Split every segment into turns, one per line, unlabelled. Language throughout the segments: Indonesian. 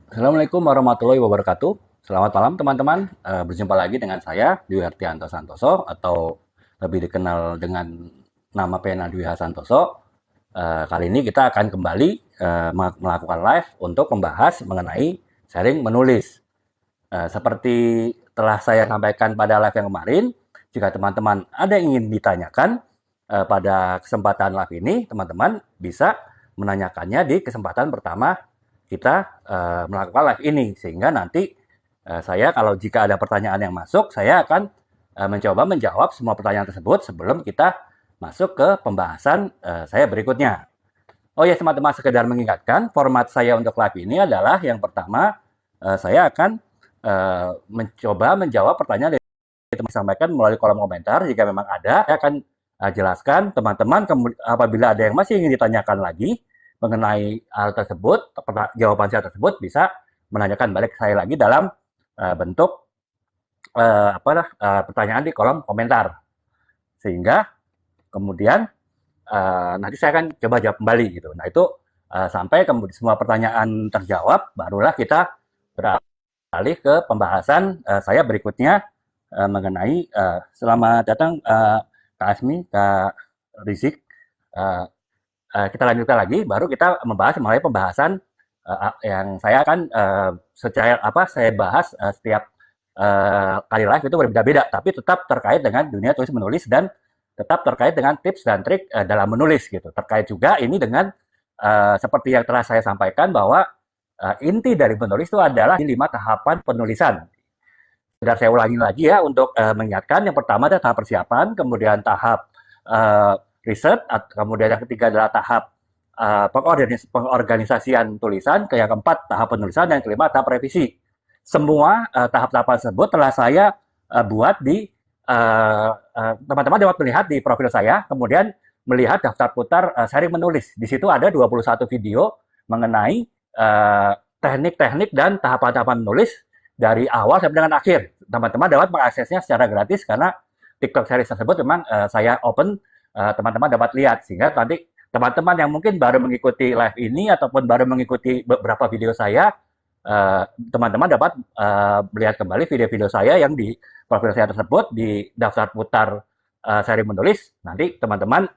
Assalamualaikum warahmatullahi wabarakatuh. Selamat malam teman-teman. Berjumpa lagi dengan saya Dwi Hartianto Santoso atau lebih dikenal dengan nama pena Dwi Santoso. Kali ini kita akan kembali melakukan live untuk membahas mengenai sharing menulis. Seperti telah saya sampaikan pada live yang kemarin, jika teman-teman ada yang ingin ditanyakan pada kesempatan live ini, teman-teman bisa menanyakannya di kesempatan pertama kita melakukan live ini, sehingga nanti saya kalau jika ada pertanyaan yang masuk, saya akan mencoba menjawab semua pertanyaan tersebut sebelum kita masuk ke pembahasan saya berikutnya. Oh ya, teman-teman, sekedar mengingatkan, format saya untuk live ini adalah yang pertama, saya akan mencoba menjawab pertanyaan yang disampaikan melalui kolom komentar. Jika memang ada, saya akan jelaskan teman-teman. Apabila ada yang masih ingin ditanyakan lagi mengenai hal tersebut, jawaban saya tersebut bisa menanyakan balik saya lagi dalam bentuk pertanyaan di kolom komentar, sehingga kemudian nanti saya akan coba jawab kembali gitu. Nah itu sampai kemudian semua pertanyaan terjawab, barulah kita beralih ke pembahasan saya berikutnya mengenai selamat datang Kak Asmi, Kak Rizik. Kita lanjutkan lagi, baru kita membahas mengenai pembahasan yang saya akan secara saya bahas setiap kali live itu berbeda-beda, tapi tetap terkait dengan dunia tulis menulis dan tetap terkait dengan tips dan trik dalam menulis gitu. Terkait juga ini dengan seperti yang telah saya sampaikan bahwa inti dari menulis itu adalah 5 tahapan penulisan. Dan saya ulangi lagi ya untuk mengingatkan, yang pertama adalah tahap persiapan, kemudian tahap riset, kemudian yang ketiga adalah tahap pengorganisasian tulisan, yang keempat tahap penulisan, dan yang kelima tahap revisi. Semua tahap-tahapan tersebut telah saya buat di teman-teman dapat melihat di profil saya, kemudian melihat daftar putar sharing menulis. Di situ ada 21 video mengenai teknik-teknik dan tahapan-tahapan menulis dari awal sampai dengan akhir. Teman-teman dapat mengaksesnya secara gratis karena TikTok series tersebut memang saya open, teman-teman dapat lihat, sehingga nanti teman-teman yang mungkin baru mengikuti live ini ataupun baru mengikuti beberapa video saya, teman-teman dapat melihat kembali video-video saya yang di profil saya tersebut di daftar putar seri menulis. Nanti teman-teman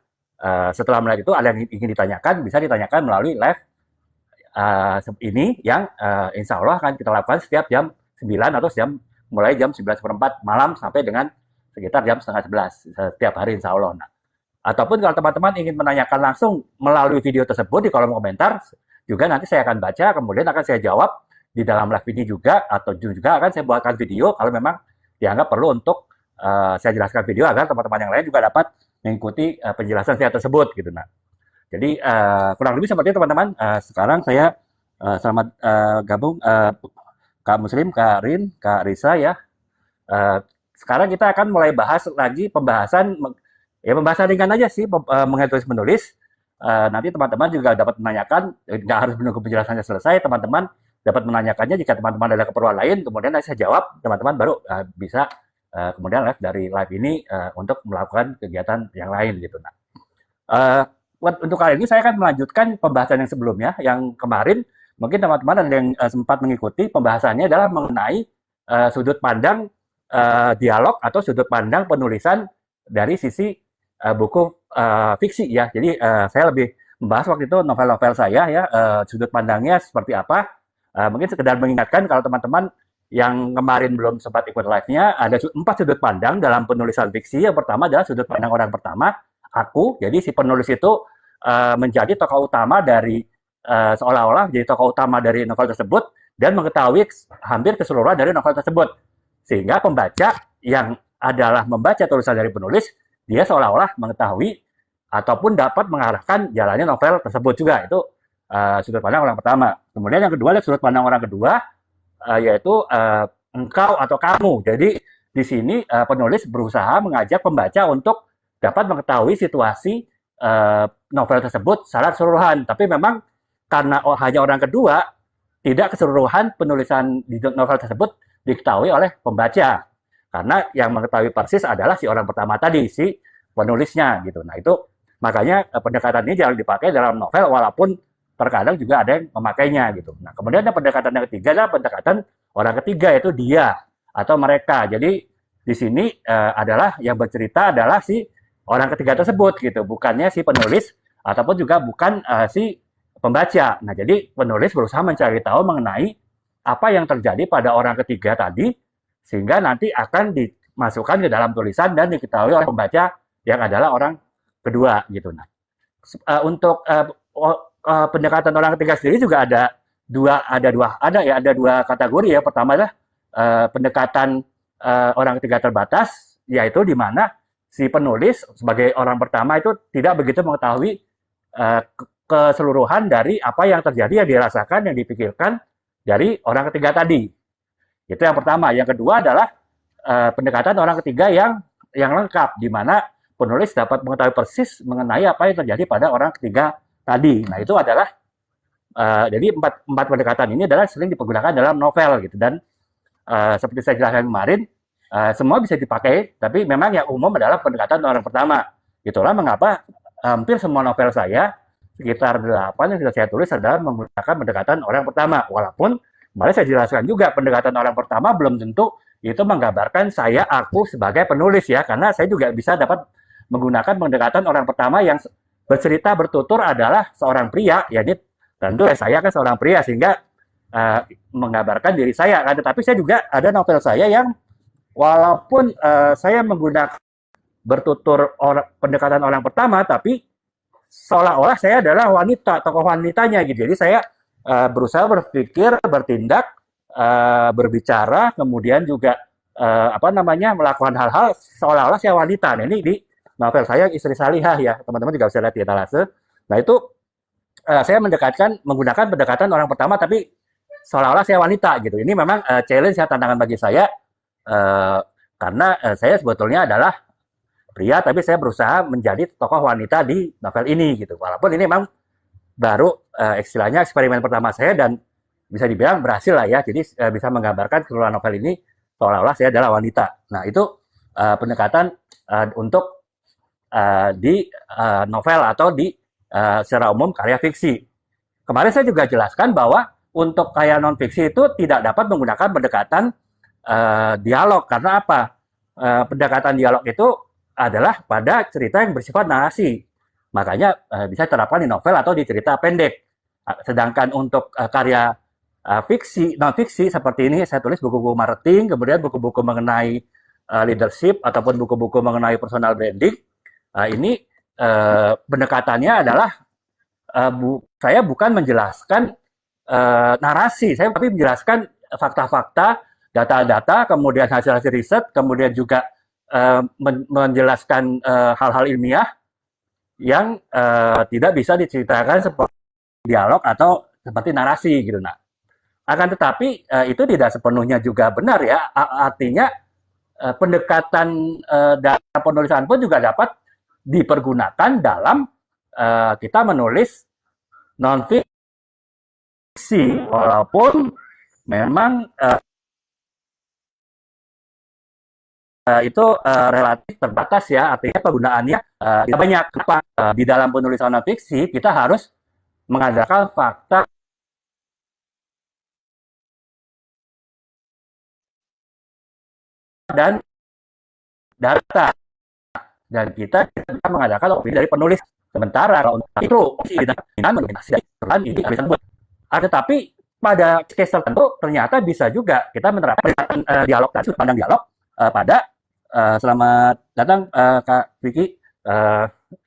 setelah melihat itu ada yang ingin ditanyakan, bisa ditanyakan melalui live ini yang insya Allah akan kita lakukan setiap jam 9 atau mulai jam 9:04 malam sampai dengan sekitar jam setengah 11 setiap hari insya Allah. Nah, ataupun kalau teman-teman ingin menanyakan langsung melalui video tersebut di kolom komentar, juga nanti saya akan baca, kemudian akan saya jawab di dalam live ini juga, atau juga akan saya buatkan video kalau memang dianggap perlu untuk saya jelaskan video agar teman-teman yang lain juga dapat mengikuti penjelasan saya tersebut gitu. Nah, jadi kurang lebih seperti itu teman-teman. Sekarang saya selamat gabung Kak Muslim, Kak Rin, Kak Risa ya. Sekarang kita akan mulai bahas lagi pembahasan, ya pembahasan ringan aja sih mengenai tulis menulis. Nanti teman-teman juga dapat menanyakan, nggak harus menunggu penjelasannya selesai, teman-teman dapat menanyakannya jika teman-teman ada keperluan lain, kemudian saya jawab, teman-teman baru bisa kemudian live dari live ini untuk melakukan kegiatan yang lain gitu. Nah, untuk kali ini saya akan melanjutkan pembahasan yang sebelumnya, yang kemarin mungkin teman-teman ada yang sempat mengikuti pembahasannya adalah mengenai sudut pandang dialog atau sudut pandang penulisan dari sisi buku fiksi ya. Jadi saya lebih membahas waktu itu novel-novel saya ya, sudut pandangnya seperti apa. Mungkin sekedar mengingatkan kalau teman-teman yang kemarin belum sempat ikut live-nya, ada 4 sudut pandang dalam penulisan fiksi. Yang pertama adalah sudut pandang orang pertama, aku. Jadi si penulis itu menjadi tokoh utama dari seolah-olah jadi tokoh utama dari novel tersebut dan mengetahui hampir keseluruhan dari novel tersebut. Sehingga pembaca yang adalah membaca tulisan dari penulis, dia seolah-olah mengetahui ataupun dapat mengarahkan jalannya novel tersebut juga. Itu sudut pandang orang pertama. Kemudian yang kedua adalah sudut pandang orang kedua, yaitu engkau atau kamu. Jadi di sini penulis berusaha mengajak pembaca untuk dapat mengetahui situasi novel tersebut secara keseluruhan. Tapi memang karena hanya orang kedua, tidak keseluruhan penulisan di novel tersebut diketahui oleh pembaca. Karena yang mengetahui persis adalah si orang pertama tadi, si penulisnya gitu. Nah itu makanya pendekatan ini jarang dipakai dalam novel, walaupun terkadang juga ada yang memakainya gitu. Nah, kemudian ada pendekatan yang ketiga adalah pendekatan orang ketiga, yaitu dia atau mereka. Jadi di sini adalah yang bercerita adalah si orang ketiga tersebut gitu, bukannya si penulis ataupun juga bukan si pembaca. Nah, jadi penulis berusaha mencari tahu mengenai apa yang terjadi pada orang ketiga tadi sehingga nanti akan dimasukkan ke dalam tulisan dan diketahui oleh pembaca yang adalah orang kedua gitu. Nah, untuk pendekatan orang ketiga sendiri juga ada dua kategori ya. Pertama adalah pendekatan orang ketiga terbatas, yaitu di mana si penulis sebagai orang pertama itu tidak begitu mengetahui keseluruhan dari apa yang terjadi, yang dirasakan, yang dipikirkan dari orang ketiga tadi. Itu yang pertama. Yang kedua adalah pendekatan orang ketiga yang lengkap, di mana penulis dapat mengetahui persis mengenai apa yang terjadi pada orang ketiga tadi. Nah, itu adalah jadi empat pendekatan ini adalah sering dipergunakan dalam novel gitu, dan seperti saya jelaskan kemarin, semua bisa dipakai, tapi memang yang umum adalah pendekatan orang pertama. Itulah mengapa hampir semua novel saya, sekitar 8 yang sudah saya tulis adalah menggunakan pendekatan orang pertama. Walaupun kemarin saya jelaskan juga, pendekatan orang pertama belum tentu itu menggambarkan aku sebagai penulis ya, karena saya juga bisa dapat menggunakan pendekatan orang pertama yang bercerita bertutur adalah seorang pria, ya ini tentu saya kan seorang pria sehingga menggambarkan diri saya kan. Tetapi saya juga ada novel saya yang walaupun saya menggunakan bertutur pendekatan orang pertama, tapi seolah-olah saya adalah wanita, tokoh wanitanya gitu. Jadi saya berusaha berpikir, bertindak, berbicara, kemudian juga melakukan hal-hal seolah-olah saya wanita. Nah, ini di novel saya Istri Salihah ya, teman-teman juga bisa lihat di etalase. Nah, itu saya menggunakan pendekatan orang pertama, tapi seolah-olah saya wanita gitu. Ini memang challenge ya, tantangan bagi saya, karena saya sebetulnya adalah pria, tapi saya berusaha menjadi tokoh wanita di novel ini gitu. Walaupun ini memang baru istilahnya eksperimen pertama saya, dan bisa dibilang berhasil lah ya. Jadi bisa menggambarkan keseluruhan novel ini seolah-olah saya adalah wanita. Nah, itu pendekatan untuk di novel atau di secara umum karya fiksi. Kemarin saya juga jelaskan bahwa untuk karya non-fiksi itu tidak dapat menggunakan pendekatan dialog. Karena apa? Pendekatan dialog itu adalah pada cerita yang bersifat narasi. Makanya bisa terapkan di novel atau di cerita pendek. Sedangkan untuk karya fiksi, non-fiksi seperti ini, saya tulis buku-buku marketing, kemudian buku-buku mengenai leadership, ataupun buku-buku mengenai personal branding. Ini pendekatannya adalah saya bukan menjelaskan narasi, saya tapi menjelaskan fakta-fakta, data-data, kemudian hasil-hasil riset, kemudian juga menjelaskan hal-hal ilmiah yang tidak bisa diceritakan seperti dialog atau seperti narasi gitu. Nah, akan tetapi itu tidak sepenuhnya juga benar ya. Artinya pendekatan dalam penulisan pun juga dapat dipergunakan dalam kita menulis non-fiksi, walaupun memang itu relatif terbatas ya, artinya penggunaannya tidak banyak. Kenapa? Di dalam penulisan non-fiksi kita harus mengandalkan fakta dan data, dan kita mengadakan opini dari penulis. Sementara kalau untuk itu mendominasi ini disebut. Tetapi pada case tertentu ternyata bisa juga kita menerapkan dialog tadi, sudut pandang dialog pada selamat datang Kak Vicky.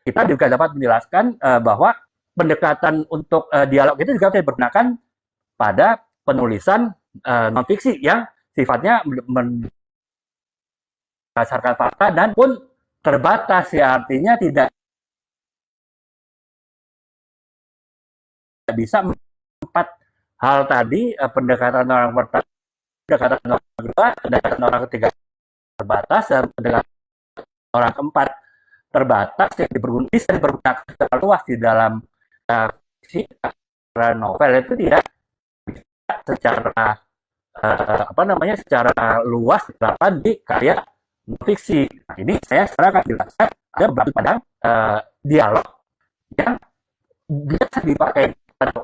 Kita juga dapat menjelaskan bahwa pendekatan untuk dialog itu juga bisa digunakan pada penulisan non-fiksi yang sifatnya berdasarkan fakta dan pun terbatas ya, artinya tidak bisa empat hal tadi, pendekatan orang pertama, pendekatan orang kedua, pendekatan orang ketiga terbatas, dan pendekatan orang keempat terbatas yang bisa dipergunakan secara luas di dalam novel itu tidak secara secara luas diterapkan di karya fiksi. Nah, ini saya sekarang akan jelaskan ada beberapa dialog yang bisa dipakai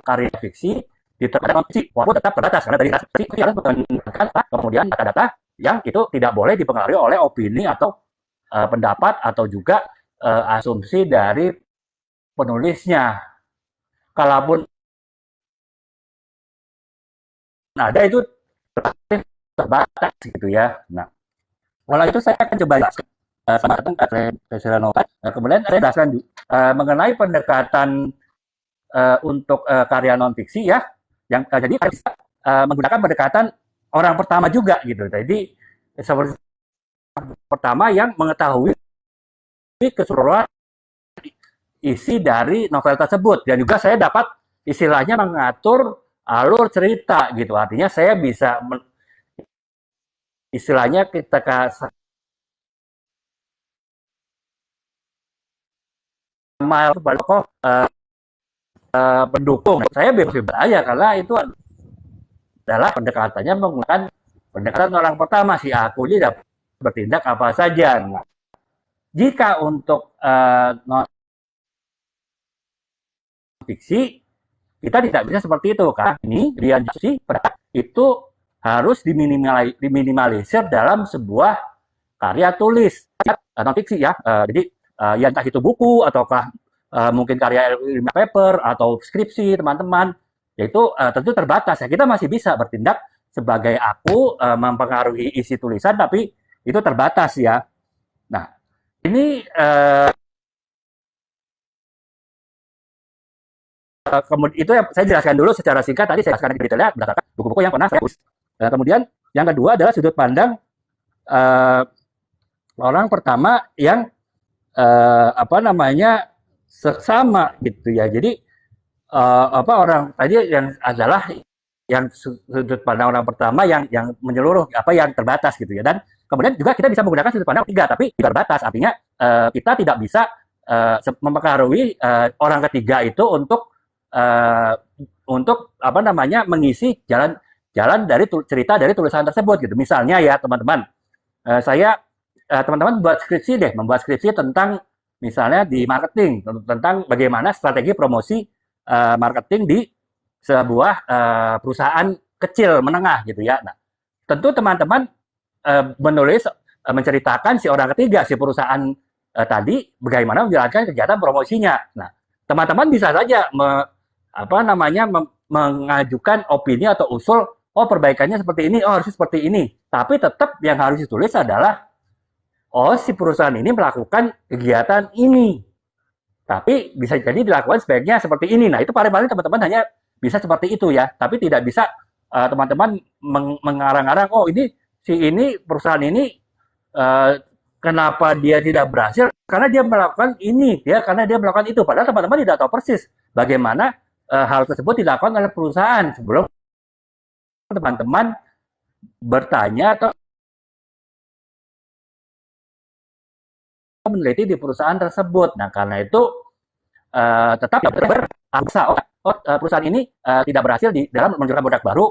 karya fiksi diterapkan non fiksi, walaupun tetap terbatas karena dari fiksi harus menggunakan kemudian data-data yang itu tidak boleh dipengaruhi oleh opini atau pendapat atau juga asumsi dari penulisnya. Kalaupun ada itu terbatas gitu ya. Nah, kalau itu saya akan coba jelaskan sama Kak kemudian saya jelaskan mengenai pendekatan untuk karya non fiksi ya, yang jadi bisa menggunakan pendekatan orang pertama juga gitu. Jadi seperti pertama yang mengetahui keseluruhan isi dari novel tersebut dan juga saya dapat istilahnya mengatur alur cerita gitu. Artinya saya bisa istilahnya ketika sama tokoh pendukung saya bebas aja karena itu adalah pendekatannya menggunakan pendekatan orang pertama si aku jadi bertindak apa saja. Nah, jika untuk non fiksi kita tidak bisa seperti itu karena ini realisasi itu harus diminimalisir dalam sebuah karya tulis non fiksi ya. Jadi ya entah itu buku ataukah mungkin karya ilmiah paper atau skripsi teman-teman, yaitu tentu terbatas ya. Kita masih bisa bertindak sebagai aku mempengaruhi isi tulisan, tapi itu terbatas ya. Nah, ini kemudian itu yang saya jelaskan dulu secara singkat tadi saya jelaskan detailnya berdasarkan buku-buku yang pernah saya tulis. Kemudian yang kedua adalah sudut pandang orang pertama yang apa namanya sama gitu ya. Jadi apa orang tadi yang adalah yang sudut pandang orang pertama yang menyeluruh apa yang terbatas gitu ya. Dan kemudian juga kita bisa menggunakan sudut pandang ketiga tapi terbatas. Artinya kita tidak bisa mempengaruhi orang ketiga itu untuk apa namanya mengisi jalan dari cerita dari tulisan tersebut gitu. Misalnya ya teman-teman, saya teman-teman membuat skripsi tentang misalnya di marketing tentang bagaimana strategi promosi marketing di sebuah perusahaan kecil menengah gitu ya. Nah, tentu teman-teman menulis menceritakan si orang ketiga si perusahaan tadi bagaimana menjalankan kegiatan promosinya. Nah, teman-teman bisa saja mengajukan opini atau usul, oh perbaikannya seperti ini, oh harusnya seperti ini. Tapi tetap yang harus ditulis adalah oh si perusahaan ini melakukan kegiatan ini, tapi bisa jadi dilakukan sebaiknya seperti ini. Nah itu paling-paling teman-teman hanya bisa seperti itu ya, tapi tidak bisa teman-teman mengarang-arang, oh ini perusahaan ini kenapa dia tidak berhasil? Karena dia melakukan ini, ya karena dia melakukan itu. Padahal teman-teman tidak tahu persis bagaimana hal tersebut dilakukan oleh perusahaan sebelum teman-teman bertanya atau meneliti di perusahaan tersebut. Nah, karena itu tetap beraksa. Perusahaan ini tidak berhasil di dalam menunjukkan produk baru.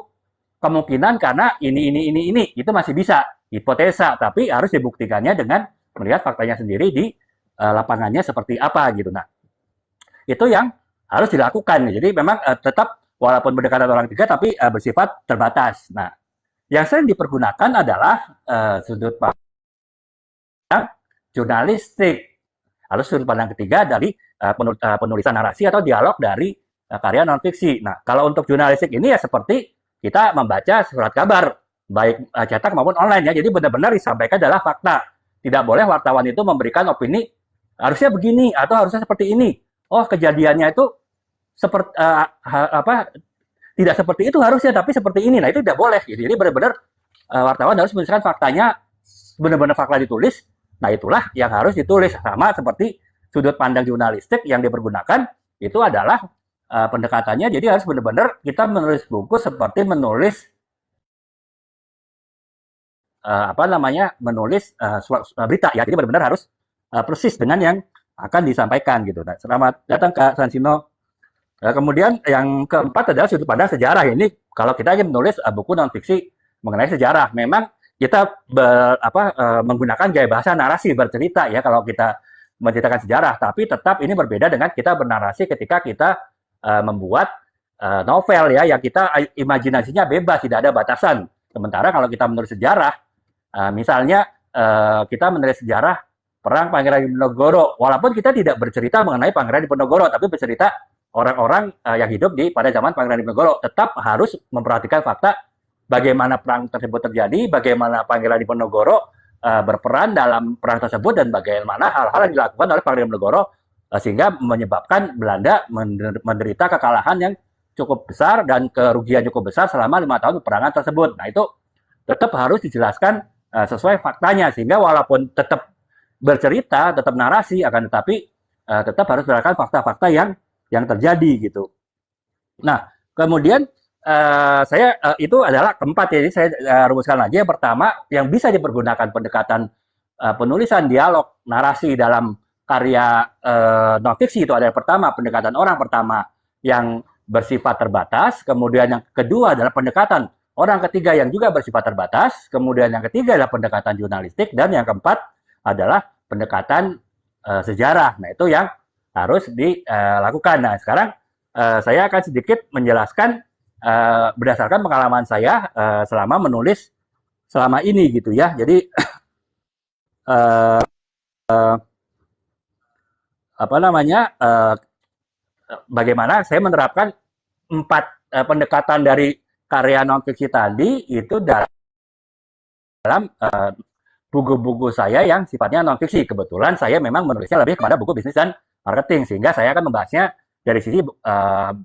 Kemungkinan karena ini itu masih bisa hipotesa, tapi harus dibuktikannya dengan melihat faktanya sendiri di lapangannya seperti apa gitu. Nah, itu yang harus dilakukan. Jadi memang tetap walaupun berdekatan orang tiga, tapi bersifat terbatas. Nah, yang sering dipergunakan adalah sudut pandang jurnalistik. Lalu sudut pandang ketiga dari penulisan narasi atau dialog dari karya non-fiksi. Nah, kalau untuk jurnalistik ini ya seperti kita membaca surat kabar, baik cetak maupun online ya. Jadi benar-benar disampaikan adalah fakta. Tidak boleh wartawan itu memberikan opini, harusnya begini atau harusnya seperti ini. Oh, kejadiannya itu seperti tidak seperti itu harusnya, tapi seperti ini. Nah, itu tidak boleh. Jadi benar-benar wartawan harus menunjukkan faktanya, benar-benar fakta ditulis. Nah, itulah yang harus ditulis. Sama seperti sudut pandang jurnalistik yang dipergunakan, itu adalah pendekatannya. Jadi harus benar-benar kita menulis buku seperti menulis menulis berita ya. Jadi benar-benar harus persis dengan yang akan disampaikan gitu. Nah, selamat datang Kak Sansino. Kemudian yang keempat adalah sudut pandang sejarah. Ini kalau kita ingin menulis buku non fiksi mengenai sejarah, memang kita menggunakan gaya bahasa narasi bercerita ya kalau kita menceritakan sejarah, tapi tetap ini berbeda dengan kita bernarasi ketika kita membuat novel ya, yang kita imajinasinya bebas, tidak ada batasan. Sementara kalau kita menulis sejarah, misalnya kita menulis sejarah perang Pangeran Diponegoro, walaupun kita tidak bercerita mengenai Pangeran Diponegoro, tapi bercerita orang-orang yang hidup pada zaman Pangeran Diponegoro, tetap harus memperhatikan fakta bagaimana perang tersebut terjadi, bagaimana Pangeran Diponegoro berperan dalam perang tersebut, dan bagaimana hal-hal yang dilakukan oleh Pangeran Diponegoro sehingga menyebabkan Belanda menderita kekalahan yang cukup besar dan kerugian cukup besar selama 5 tahun peperangan tersebut. Nah, itu tetap harus dijelaskan sesuai faktanya, sehingga walaupun tetap bercerita, tetap narasi, akan tetapi tetap harus berdasarkan fakta-fakta yang terjadi gitu. Nah, kemudian itu adalah keempat, jadi saya rumuskan lagi. Yang pertama, yang bisa dipergunakan pendekatan penulisan dialog narasi dalam karya non-fiksi itu adalah pertama, pendekatan orang pertama yang bersifat terbatas, kemudian yang kedua adalah pendekatan orang ketiga yang juga bersifat terbatas, kemudian yang ketiga adalah pendekatan jurnalistik, dan yang keempat adalah pendekatan sejarah. Nah, itu yang harus dilakukan. Nah, sekarang saya akan sedikit menjelaskan berdasarkan pengalaman saya selama menulis selama ini gitu ya. Jadi bagaimana saya menerapkan 4 pendekatan dari karya non-fiksi tadi itu dalam buku-buku saya yang sifatnya non-fiksi. Kebetulan saya memang menulisnya lebih kepada buku bisnis dan marketing, sehingga saya akan membahasnya dari sisi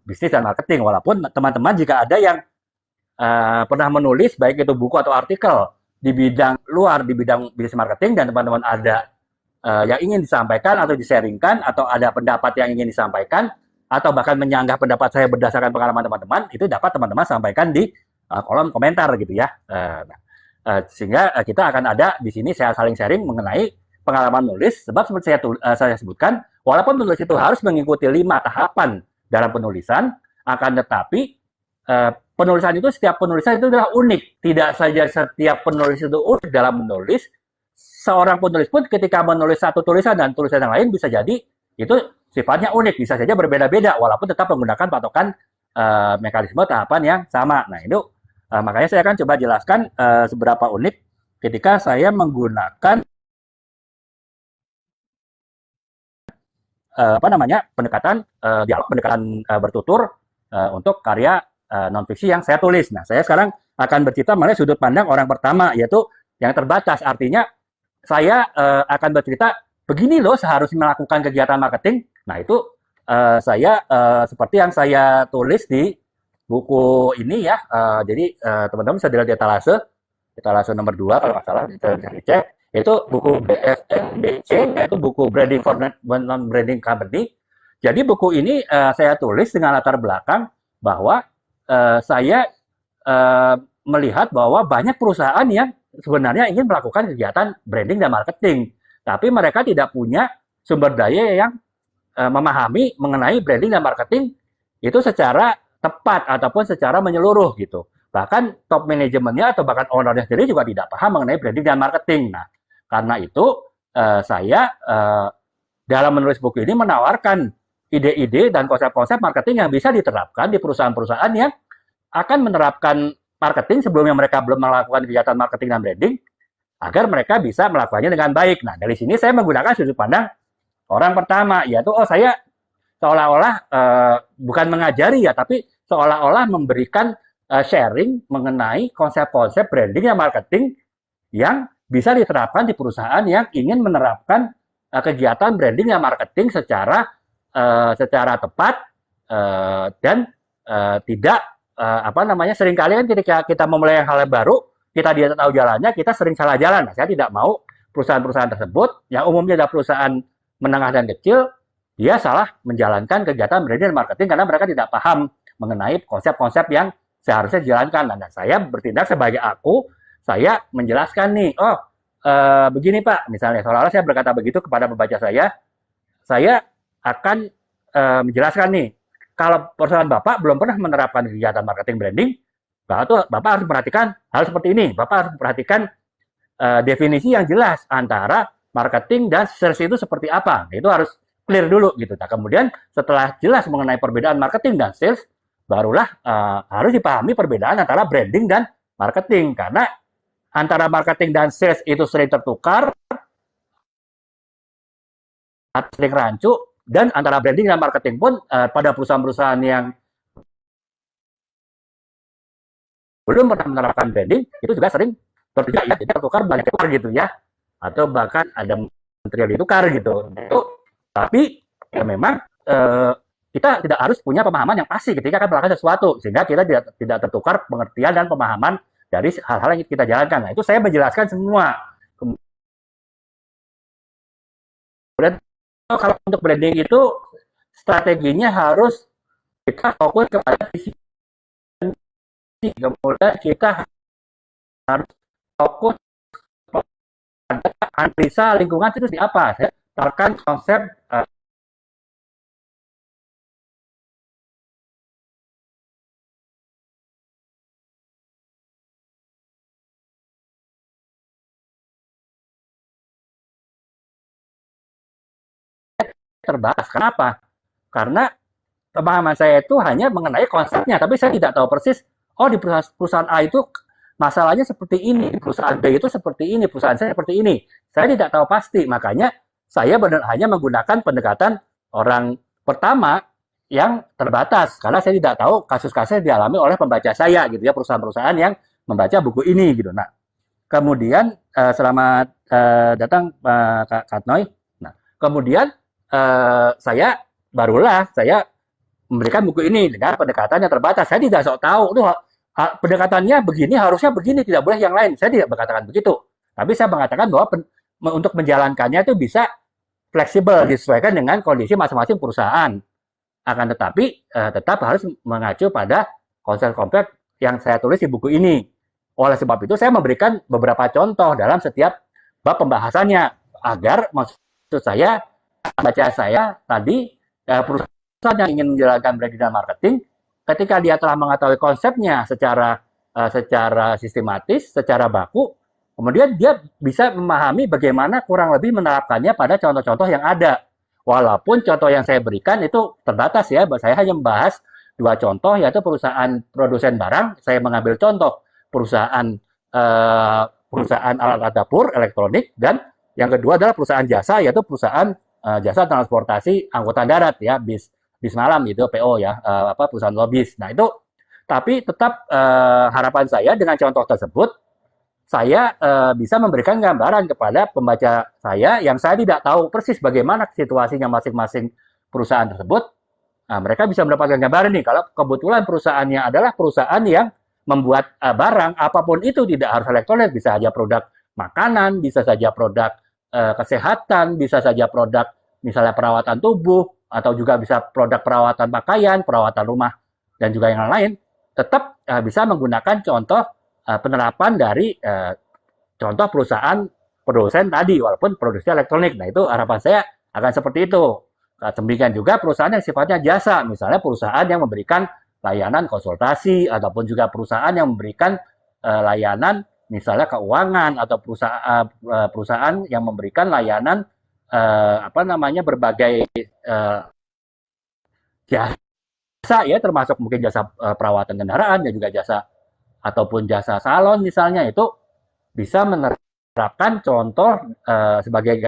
bisnis dan marketing. Walaupun teman-teman jika ada yang pernah menulis, baik itu buku atau artikel di bidang luar, di bidang bisnis marketing, dan teman-teman ada yang ingin disampaikan atau di-sharingkan, atau ada pendapat yang ingin disampaikan, atau bahkan menyanggah pendapat saya berdasarkan pengalaman teman-teman, itu dapat teman-teman sampaikan di kolom komentar gitu ya. Sehingga kita akan ada di sini, saya saling sharing mengenai pengalaman menulis, sebab seperti saya sebutkan, walaupun menulis itu harus mengikuti 5 tahapan dalam penulisan, akan tetapi penulisan itu, setiap penulisan itu adalah unik. Tidak saja setiap penulis itu unik dalam menulis, seorang penulis pun ketika menulis satu tulisan dan tulisan yang lain bisa jadi itu sifatnya unik, bisa saja berbeda-beda, walaupun tetap menggunakan patokan mekanisme tahapan yang sama. Nah, itu makanya saya akan coba jelaskan seberapa unik ketika saya menggunakan pendekatan dialog, pendekatan bertutur untuk karya non-fiksi yang saya tulis. Nah, saya sekarang akan bercerita mengenai sudut pandang orang pertama, yaitu yang terbatas. Artinya, saya akan bercerita, begini loh seharusnya melakukan kegiatan marketing. Nah, itu saya seperti yang saya tulis di buku ini ya. Jadi, teman-teman bisa dilihat di etalase nomor 2, kalau nggak salah, bisa dicek. Itu buku BFNBC, yaitu buku Branding for Non-Branding Company. Jadi, buku ini saya tulis dengan latar belakang bahwa saya melihat bahwa banyak perusahaan yang sebenarnya ingin melakukan kegiatan branding dan marketing, tapi mereka tidak punya sumber daya yang memahami mengenai branding dan marketing itu secara tepat ataupun secara menyeluruh gitu. Bahkan top manajemennya atau bahkan ownernya sendiri juga tidak paham mengenai branding dan marketing. Nah, karena itu saya dalam menulis buku ini menawarkan ide-ide dan konsep-konsep marketing yang bisa diterapkan di perusahaan-perusahaan yang akan menerapkan marketing sebelumnya mereka belum melakukan kegiatan marketing dan branding, agar mereka bisa melakukannya dengan baik. Nah, dari sini saya menggunakan sudut pandang orang pertama, yaitu saya seolah-olah bukan mengajari ya, tapi seolah-olah memberikan sharing mengenai konsep-konsep branding dan marketing yang bisa diterapkan di perusahaan yang ingin menerapkan kegiatan branding dan marketing secara tepat dan tidak seringkali kan ketika kita memulai hal yang baru, kita tidak tahu jalannya, kita sering salah jalan. Nah, saya tidak mau perusahaan-perusahaan tersebut yang umumnya adalah perusahaan menengah dan kecil, dia salah menjalankan kegiatan branding dan marketing karena mereka tidak paham mengenai konsep-konsep yang seharusnya dijalankan. Dan saya bertindak sebagai saya menjelaskan nih, begini Pak, misalnya seolah-olah saya berkata begitu kepada pembaca saya akan menjelaskan nih, kalau perusahaan Bapak belum pernah menerapkan kegiatan marketing branding, Bapak harus memperhatikan hal seperti ini. Bapak harus memperhatikan definisi yang jelas antara marketing dan sales itu seperti apa. Itu harus clear dulu gitu. Nah, kemudian setelah jelas mengenai perbedaan marketing dan sales, barulah harus dipahami perbedaan antara branding dan marketing. Karena antara marketing dan sales itu sering tertukar, sering rancu, dan antara branding dan marketing pun pada perusahaan-perusahaan yang belum pernah menerapkan branding itu juga sering tertukar, ya, jadi tertukar banyak gitu ya, atau bahkan ada menteri yang ditukar gitu. Tapi ya memang kita tidak harus punya pemahaman yang pasti ketika akan melakukan sesuatu, sehingga kita tidak tertukar pengertian dan pemahaman dari hal-hal yang kita jalankan. Nah, itu saya menjelaskan semua. Kemudian kalau untuk branding itu strateginya harus kita fokus kepada visi, kemudian kita harus fokus pada analisa lingkungan itu seperti apa. Saya tawarkan konsep terbatas. Kenapa? Karena pemahaman saya itu hanya mengenai konsepnya, tapi saya tidak tahu persis, oh di perusahaan A itu masalahnya seperti ini, di perusahaan B itu seperti ini, perusahaan saya seperti ini. Saya tidak tahu pasti, makanya saya benar hanya menggunakan pendekatan orang pertama yang terbatas, karena saya tidak tahu kasus-kasus yang dialami oleh pembaca saya, gitu ya, perusahaan-perusahaan yang membaca buku ini, gitu. Nah, kemudian selamat datang Kak Katnoy. Nah, kemudian saya memberikan buku ini dengan pendekatan yang terbatas. Saya tidak sok tahu tuh pendekatannya begini, harusnya begini, tidak boleh yang lain. Saya tidak mengatakan begitu. Tapi saya mengatakan bahwa untuk menjalankannya itu bisa fleksibel, disesuaikan dengan kondisi masing-masing perusahaan. Akan tetapi tetap harus mengacu pada konsep kompleks yang saya tulis di buku ini. Oleh sebab itu saya memberikan beberapa contoh dalam setiap bab pembahasannya agar maksud saya baca saya tadi perusahaan yang ingin menjalankan branding dan marketing, ketika dia telah mengetahui konsepnya secara sistematis, secara baku, kemudian dia bisa memahami bagaimana kurang lebih menerapkannya pada contoh-contoh yang ada. Walaupun contoh yang saya berikan itu terbatas ya, saya hanya membahas 2 contoh, yaitu perusahaan produsen barang, saya mengambil contoh perusahaan alat dapur elektronik, dan yang kedua adalah perusahaan jasa, yaitu perusahaan jasa transportasi angkutan darat ya, bis malam gitu, PO ya, perusahaan lobis. Nah itu, tapi tetap harapan saya dengan contoh tersebut, saya bisa memberikan gambaran kepada pembaca saya yang saya tidak tahu persis bagaimana situasinya masing-masing perusahaan tersebut. Nah, mereka bisa mendapatkan gambaran nih, kalau kebetulan perusahaannya adalah perusahaan yang membuat barang, apapun itu, tidak harus elektronik, bisa saja produk makanan, bisa saja produk kesehatan, bisa saja produk misalnya perawatan tubuh, atau juga bisa produk perawatan pakaian, perawatan rumah, dan juga yang lain, tetap bisa menggunakan contoh penerapan dari contoh perusahaan produsen tadi, walaupun produksi elektronik. Nah, itu harapan saya akan seperti itu. Demikian juga perusahaan yang sifatnya jasa, misalnya perusahaan yang memberikan layanan konsultasi, ataupun juga perusahaan yang memberikan layanan misalnya keuangan, atau perusahaan yang memberikan layanan berbagai jasa ya, termasuk mungkin jasa perawatan kendaraan, dan juga jasa ataupun jasa salon misalnya, itu bisa menerapkan contoh sebagai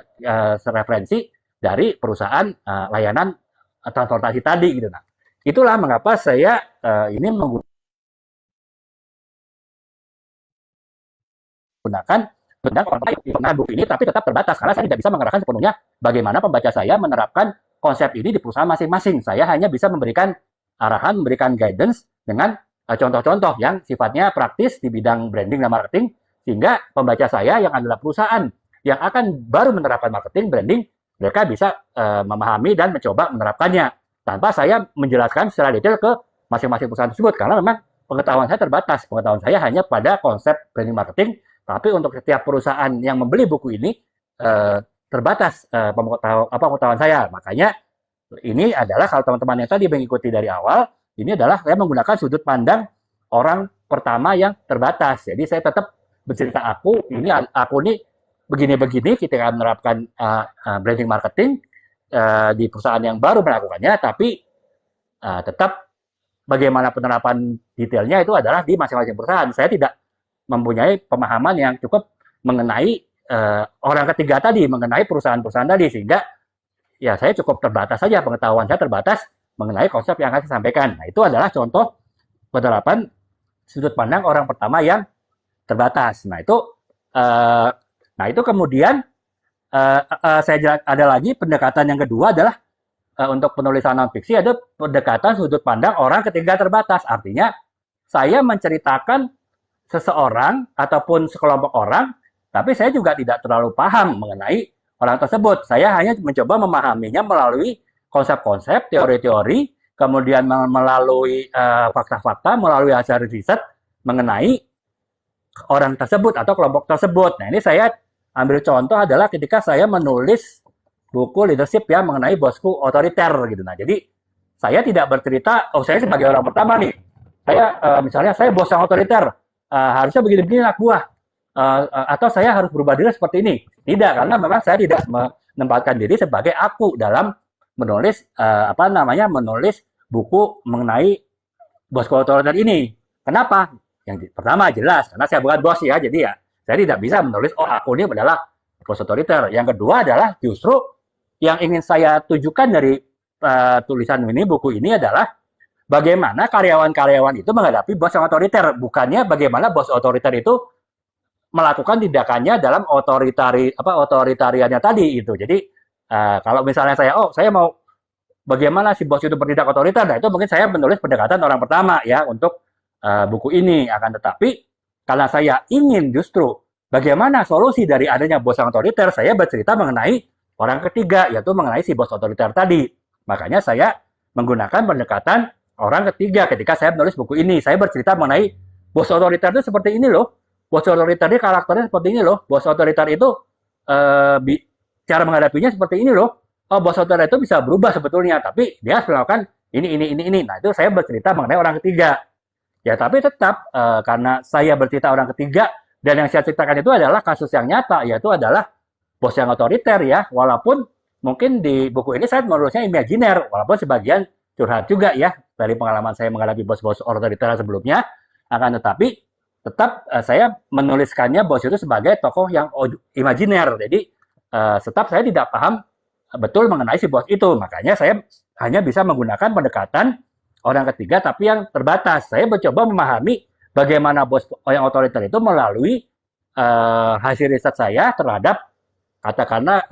referensi dari perusahaan layanan transportasi tadi gitu. Nah, itulah mengapa saya ini menggunakan buku ini, tapi tetap terbatas karena saya tidak bisa mengarahkan sepenuhnya bagaimana pembaca saya menerapkan konsep ini di perusahaan masing-masing. Saya hanya bisa memberikan arahan, memberikan guidance dengan contoh-contoh yang sifatnya praktis di bidang branding dan marketing, sehingga pembaca saya yang adalah perusahaan yang akan baru menerapkan marketing, branding, mereka bisa memahami dan mencoba menerapkannya tanpa saya menjelaskan secara detail ke masing-masing perusahaan tersebut, karena memang pengetahuan saya terbatas. Pengetahuan saya hanya pada konsep branding marketing, tapi untuk setiap perusahaan yang membeli buku ini terbatas pengetahuan saya. Makanya ini adalah, kalau teman-teman yang tadi mengikuti dari awal, ini adalah saya menggunakan sudut pandang orang pertama yang terbatas. Jadi saya tetap bercerita aku ini begini-begini kita akan menerapkan branding marketing di perusahaan yang baru melakukannya, tapi tetap bagaimana penerapan detailnya itu adalah di masing-masing perusahaan. Saya tidak mempunyai pemahaman yang cukup mengenai orang ketiga tadi, mengenai perusahaan-perusahaan tadi, sehingga ya saya cukup terbatas saja, pengetahuan saya terbatas mengenai konsep yang akan saya sampaikan. Nah, itu adalah contoh penerapan sudut pandang orang pertama yang terbatas. Nah itu kemudian ada lagi pendekatan yang kedua adalah untuk penulisan non-fiksi ada pendekatan sudut pandang orang ketiga terbatas. Artinya saya menceritakan seseorang ataupun sekelompok orang, tapi saya juga tidak terlalu paham mengenai orang tersebut. Saya hanya mencoba memahaminya melalui konsep-konsep, teori-teori, kemudian melalui fakta-fakta, melalui hasil riset mengenai orang tersebut atau kelompok tersebut. Nah, ini saya ambil contoh adalah ketika saya menulis buku leadership ya mengenai bosku otoriter gitu. Nah, jadi saya tidak bercerita, oh saya sebagai orang pertama nih, misalnya saya bos yang otoriter, harusnya begini-begini anak buah, atau saya harus berubah diri seperti ini. Tidak, karena memang saya tidak menempatkan diri sebagai aku dalam menulis menulis buku mengenai bos otoriter ini. Kenapa? Yang pertama jelas karena saya bukan bos ya, jadi ya saya tidak bisa menulis oh aku ini adalah bos otoriter. Yang kedua adalah justru yang ingin saya tujukan dari tulisan ini, buku ini adalah bagaimana karyawan-karyawan itu menghadapi bos yang otoriter, bukannya bagaimana bos otoriter itu melakukan tindakannya dalam otoritariannya tadi itu. Jadi kalau misalnya saya mau bagaimana si bos itu bertindak otoriter, nah itu mungkin saya menulis pendekatan orang pertama ya untuk buku ini. Akan tetapi karena saya ingin justru bagaimana solusi dari adanya bos yang otoriter, saya bercerita mengenai orang ketiga, yaitu mengenai si bos otoriter tadi. Makanya saya menggunakan pendekatan orang ketiga ketika saya menulis buku ini. Saya bercerita mengenai bos otoriter itu seperti ini loh. Bos otoriter ini karakternya seperti ini loh. Bos otoriter itu cara menghadapinya seperti ini loh. Oh, bos otoriter itu bisa berubah sebetulnya, tapi dia harus melakukan ini. Nah, itu saya bercerita mengenai orang ketiga. Ya, tapi tetap karena saya bercerita orang ketiga dan yang saya ceritakan itu adalah kasus yang nyata, yaitu adalah bos yang otoriter ya. Walaupun mungkin di buku ini saya menulisnya imajiner, walaupun sebagian curhat juga ya dari pengalaman saya menghadapi bos-bos otoriter sebelumnya. Akan tetapi tetap saya menuliskannya bos itu sebagai tokoh yang imajiner. Jadi tetap saya tidak paham betul mengenai si bos itu. Makanya saya hanya bisa menggunakan pendekatan orang ketiga tapi yang terbatas. Saya mencoba memahami bagaimana bos yang otoriter itu melalui hasil riset saya terhadap katakanlah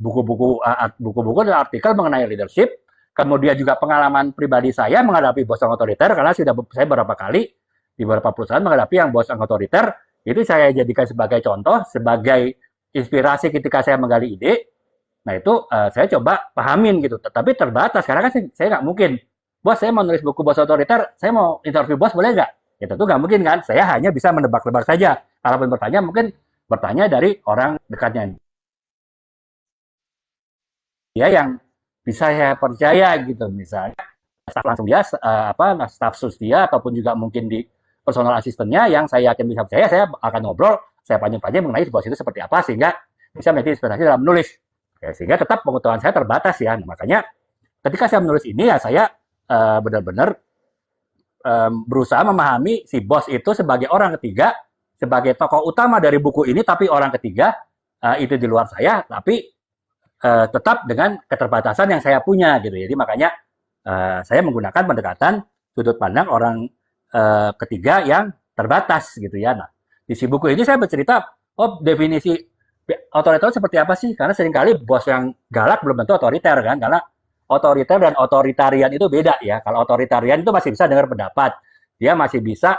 buku-buku dan artikel mengenai leadership. Kemudian juga pengalaman pribadi saya menghadapi bos yang otoriter karena saya beberapa kali di beberapa perusahaan menghadapi yang bos yang otoriter. Itu saya jadikan sebagai contoh, sebagai inspirasi ketika saya menggali ide. Nah itu saya coba pahamin gitu, tapi terbatas karena kan saya nggak mungkin, bos saya mau nulis buku bos otoriter, saya mau interview bos boleh nggak? Ya tentu nggak mungkin kan, saya hanya bisa menebak-nebak saja. Kalaupun bertanya mungkin bertanya dari orang dekatnya. Dia yang bisa saya percaya gitu, misalnya staf langsung dia staf sus dia ataupun juga mungkin di personal asistennya yang saya yakin bisa percaya, saya akan ngobrol, saya panjang-panjang mengenai bos itu seperti apa sehingga bisa menjadi inspirasi dalam menulis. Ya, sehingga tetap pengetahuan saya terbatas ya. Nah, makanya ketika saya menulis ini ya saya benar-benar berusaha memahami si bos itu sebagai orang ketiga, sebagai tokoh utama dari buku ini, tapi orang ketiga itu di luar saya, tapi tetap dengan keterbatasan yang saya punya gitu. Jadi makanya saya menggunakan pendekatan sudut pandang orang ketiga yang terbatas gitu ya. Nah, di si buku ini saya bercerita, oh definisi otoriter seperti apa sih? Karena seringkali bos yang galak belum tentu otoriter kan, karena otoriter dan otoritarian itu beda ya. Kalau otoritarian itu masih bisa dengar pendapat, dia masih bisa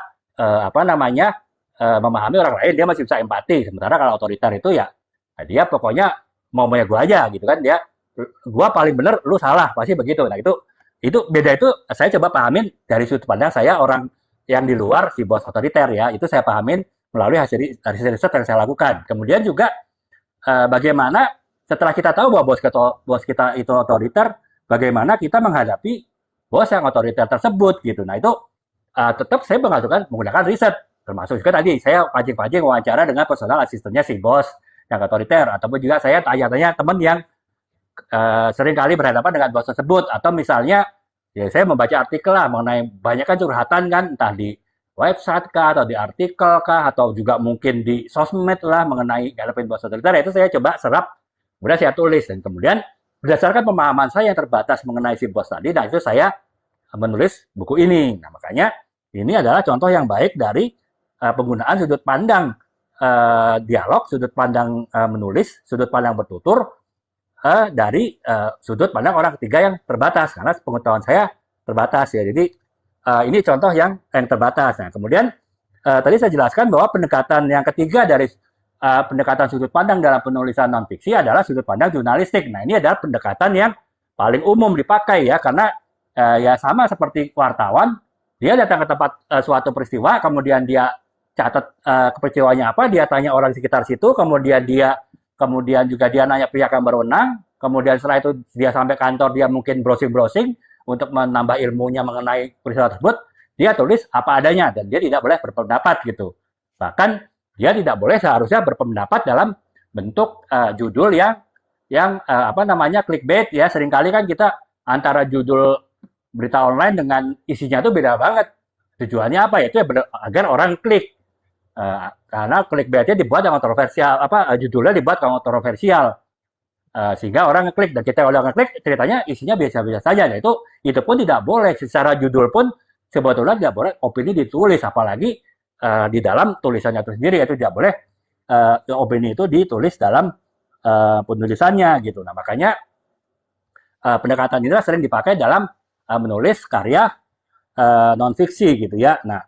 memahami orang lain, dia masih bisa empati. Sementara kalau otoriter itu ya dia pokoknya maunya gue aja gitu kan, dia gue paling bener, lu salah, pasti begitu. Nah itu beda, itu saya coba pahamin dari sudut pandang saya orang yang di luar si bos otoriter ya, itu saya pahamin melalui hasil riset yang saya lakukan. Kemudian juga bagaimana setelah kita tahu bahwa bos kita itu otoriter, bagaimana kita menghadapi bos yang otoriter tersebut gitu. Nah itu tetap saya menggunakan riset, termasuk juga tadi saya pancing-pancing wawancara dengan personal asistennya si bos yang otoriter, ataupun juga saya tanya-tanya teman yang sering kali berhadapan dengan bos tersebut, atau misalnya Ya, saya membaca artikel lah mengenai banyak kan curhatan kan, entah di website kah, atau di artikel kah, atau juga mungkin di sosmed lah mengenai gaya bos otoriter. Itu saya coba serap, kemudian saya tulis. Dan kemudian berdasarkan pemahaman saya yang terbatas mengenai si bos tadi, nah itu saya menulis buku ini. Nah, makanya ini adalah contoh yang baik dari penggunaan sudut pandang dialog, sudut pandang menulis, sudut pandang bertutur, dari sudut pandang orang ketiga yang terbatas, karena pengetahuan saya terbatas ya. Jadi ini contoh yang terbatas. Nah, kemudian tadi saya jelaskan bahwa pendekatan yang ketiga dari pendekatan sudut pandang dalam penulisan non-fiksi adalah sudut pandang jurnalistik. Nah, ini adalah pendekatan yang paling umum dipakai ya, karena ya sama seperti wartawan, dia datang ke tempat suatu peristiwa, kemudian dia catat peristiwanya apa, dia tanya orang sekitar situ, kemudian juga dia nanya pihak yang berwenang, kemudian setelah itu dia sampai kantor, dia mungkin browsing-browsing untuk menambah ilmunya mengenai peristiwa tersebut, dia tulis apa adanya, dan dia tidak boleh berpendapat gitu. Bahkan dia tidak boleh seharusnya berpendapat dalam bentuk judul yang apa namanya clickbait ya. Seringkali kan kita antara judul berita online dengan isinya itu beda banget. Tujuannya apa? Itu ya agar orang klik. Karena clickbaitnya dibuat yang kontroversial, judulnya dibuat kontroversial, sehingga orang ngeklik, dan kita orang ngeklik ceritanya isinya biasa-biasa saja. Nah, itu pun tidak boleh. Secara judul pun sebetulnya tidak boleh opini ditulis, apalagi di dalam tulisannya itu sendiri, itu tidak boleh opini itu ditulis dalam penulisannya gitu. Nah, makanya pendekatan ini sering dipakai dalam menulis karya non fiksi gitu ya. Nah,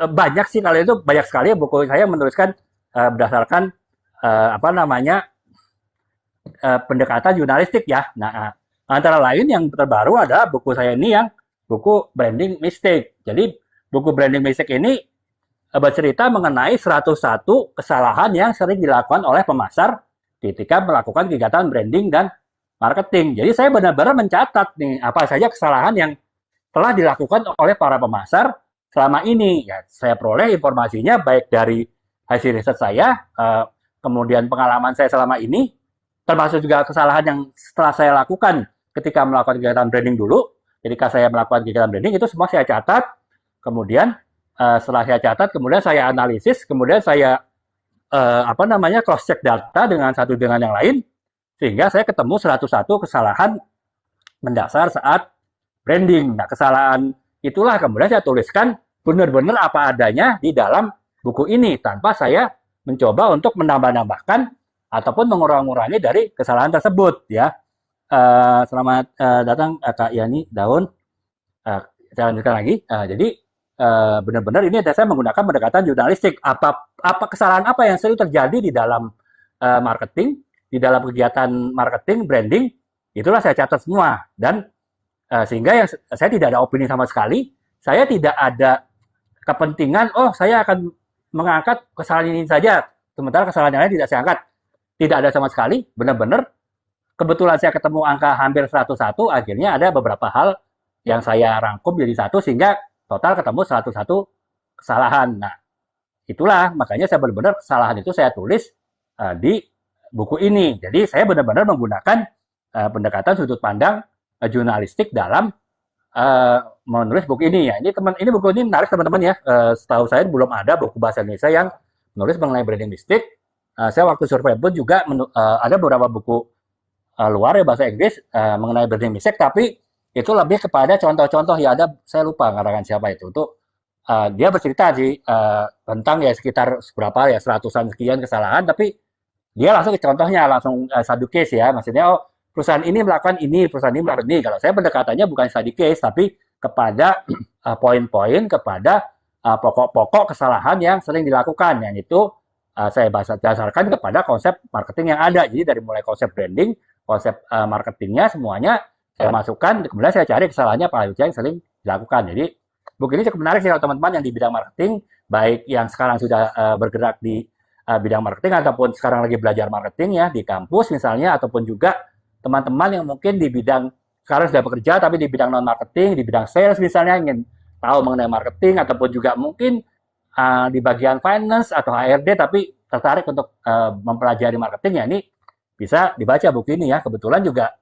banyak sih, kalau itu banyak sekali buku saya menuliskan berdasarkan apa namanya pendekatan jurnalistik ya. Nah, antara lain yang terbaru adalah buku saya ini, yang buku Branding Mistake. Jadi buku Branding Mistake ini bercerita mengenai 101 kesalahan yang sering dilakukan oleh pemasar ketika melakukan kegiatan branding dan marketing. Jadi saya benar-benar mencatat nih apa saja kesalahan yang telah dilakukan oleh para pemasar selama ini. Ya, saya peroleh informasinya baik dari hasil riset saya, kemudian pengalaman saya selama ini, termasuk juga kesalahan yang setelah saya lakukan ketika melakukan kegiatan branding dulu. Ketika saya melakukan kegiatan branding, itu semua saya catat. Kemudian setelah saya catat, kemudian saya analisis, kemudian saya cross check data dengan satu dengan yang lain, sehingga saya ketemu 101 kesalahan mendasar saat branding. Nah, kesalahan itulah kemudian saya tuliskan benar-benar apa adanya di dalam buku ini, tanpa saya mencoba untuk menambah-nambahkan ataupun mengurangi dari kesalahan tersebut ya. Selamat datang Kak Yani Daun. Saya lanjutkan lagi. Jadi benar-benar ini saya menggunakan pendekatan jurnalistik. Apa kesalahan apa yang sering terjadi di dalam marketing, di dalam kegiatan marketing branding, itulah saya catat semua. Dan sehingga saya tidak ada opini sama sekali. Saya tidak ada kepentingan, saya akan mengangkat kesalahan ini saja, sementara kesalahan yang lain tidak saya angkat. Tidak ada sama sekali, benar-benar. Kebetulan saya ketemu angka hampir 101, akhirnya ada beberapa hal yang saya rangkum jadi satu, sehingga total ketemu 101 kesalahan. Nah, itulah makanya saya benar-benar kesalahan itu saya tulis di buku ini. Jadi saya benar-benar menggunakan pendekatan sudut pandang jurnalistik dalam menulis buku ini ya. Ini buku ini menarik teman-teman ya. Setahu saya belum ada buku bahasa Indonesia yang menulis mengenai branding mistik. Saya waktu survei pun juga ada beberapa buku luar ya bahasa Inggris mengenai branding mistik, tapi itu lebih kepada contoh-contoh ya. Saya lupa ngarangan siapa itu. Dia bercerita tentang ya sekitar berapa ya, 100-an sekian kesalahan, tapi dia langsung ke contohnya, langsung satu case ya. Maksudnya perusahaan ini melakukan ini, perusahaan ini melakukan ini. Kalau saya pendekatannya bukan study case, tapi kepada poin-poin, kepada pokok-pokok kesalahan yang sering dilakukan. Yang itu saya dasarkan kepada konsep marketing yang ada. Jadi dari mulai konsep branding, konsep marketingnya, semuanya saya masukkan, kemudian saya cari kesalahannya apa yang sering dilakukan. Jadi buku ini cukup menarik sih kalau teman-teman yang di bidang marketing, baik yang sekarang sudah bergerak di bidang marketing, ataupun sekarang lagi belajar marketing ya di kampus misalnya, ataupun juga teman-teman yang mungkin di bidang sekarang sudah bekerja tapi di bidang non marketing, di bidang sales misalnya, ingin tahu mengenai marketing, ataupun juga mungkin di bagian finance atau HRD tapi tertarik untuk mempelajari marketing, ya ini bisa dibaca buku ini ya. Kebetulan juga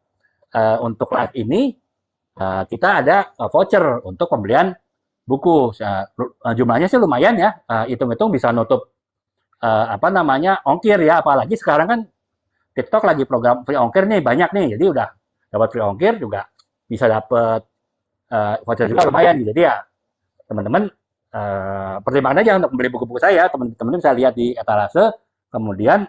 untuk live ini kita ada voucher untuk pembelian buku. Jumlahnya sih lumayan ya, hitung-hitung bisa nutup ongkir ya, apalagi sekarang kan TikTok lagi program free ongkir nih banyak nih, jadi udah dapat free ongkir juga bisa dapat voucher juga lumayan gitu. Jadi ya teman-teman pertimbangkan aja untuk membeli buku-buku saya, teman-teman bisa lihat di etalase, kemudian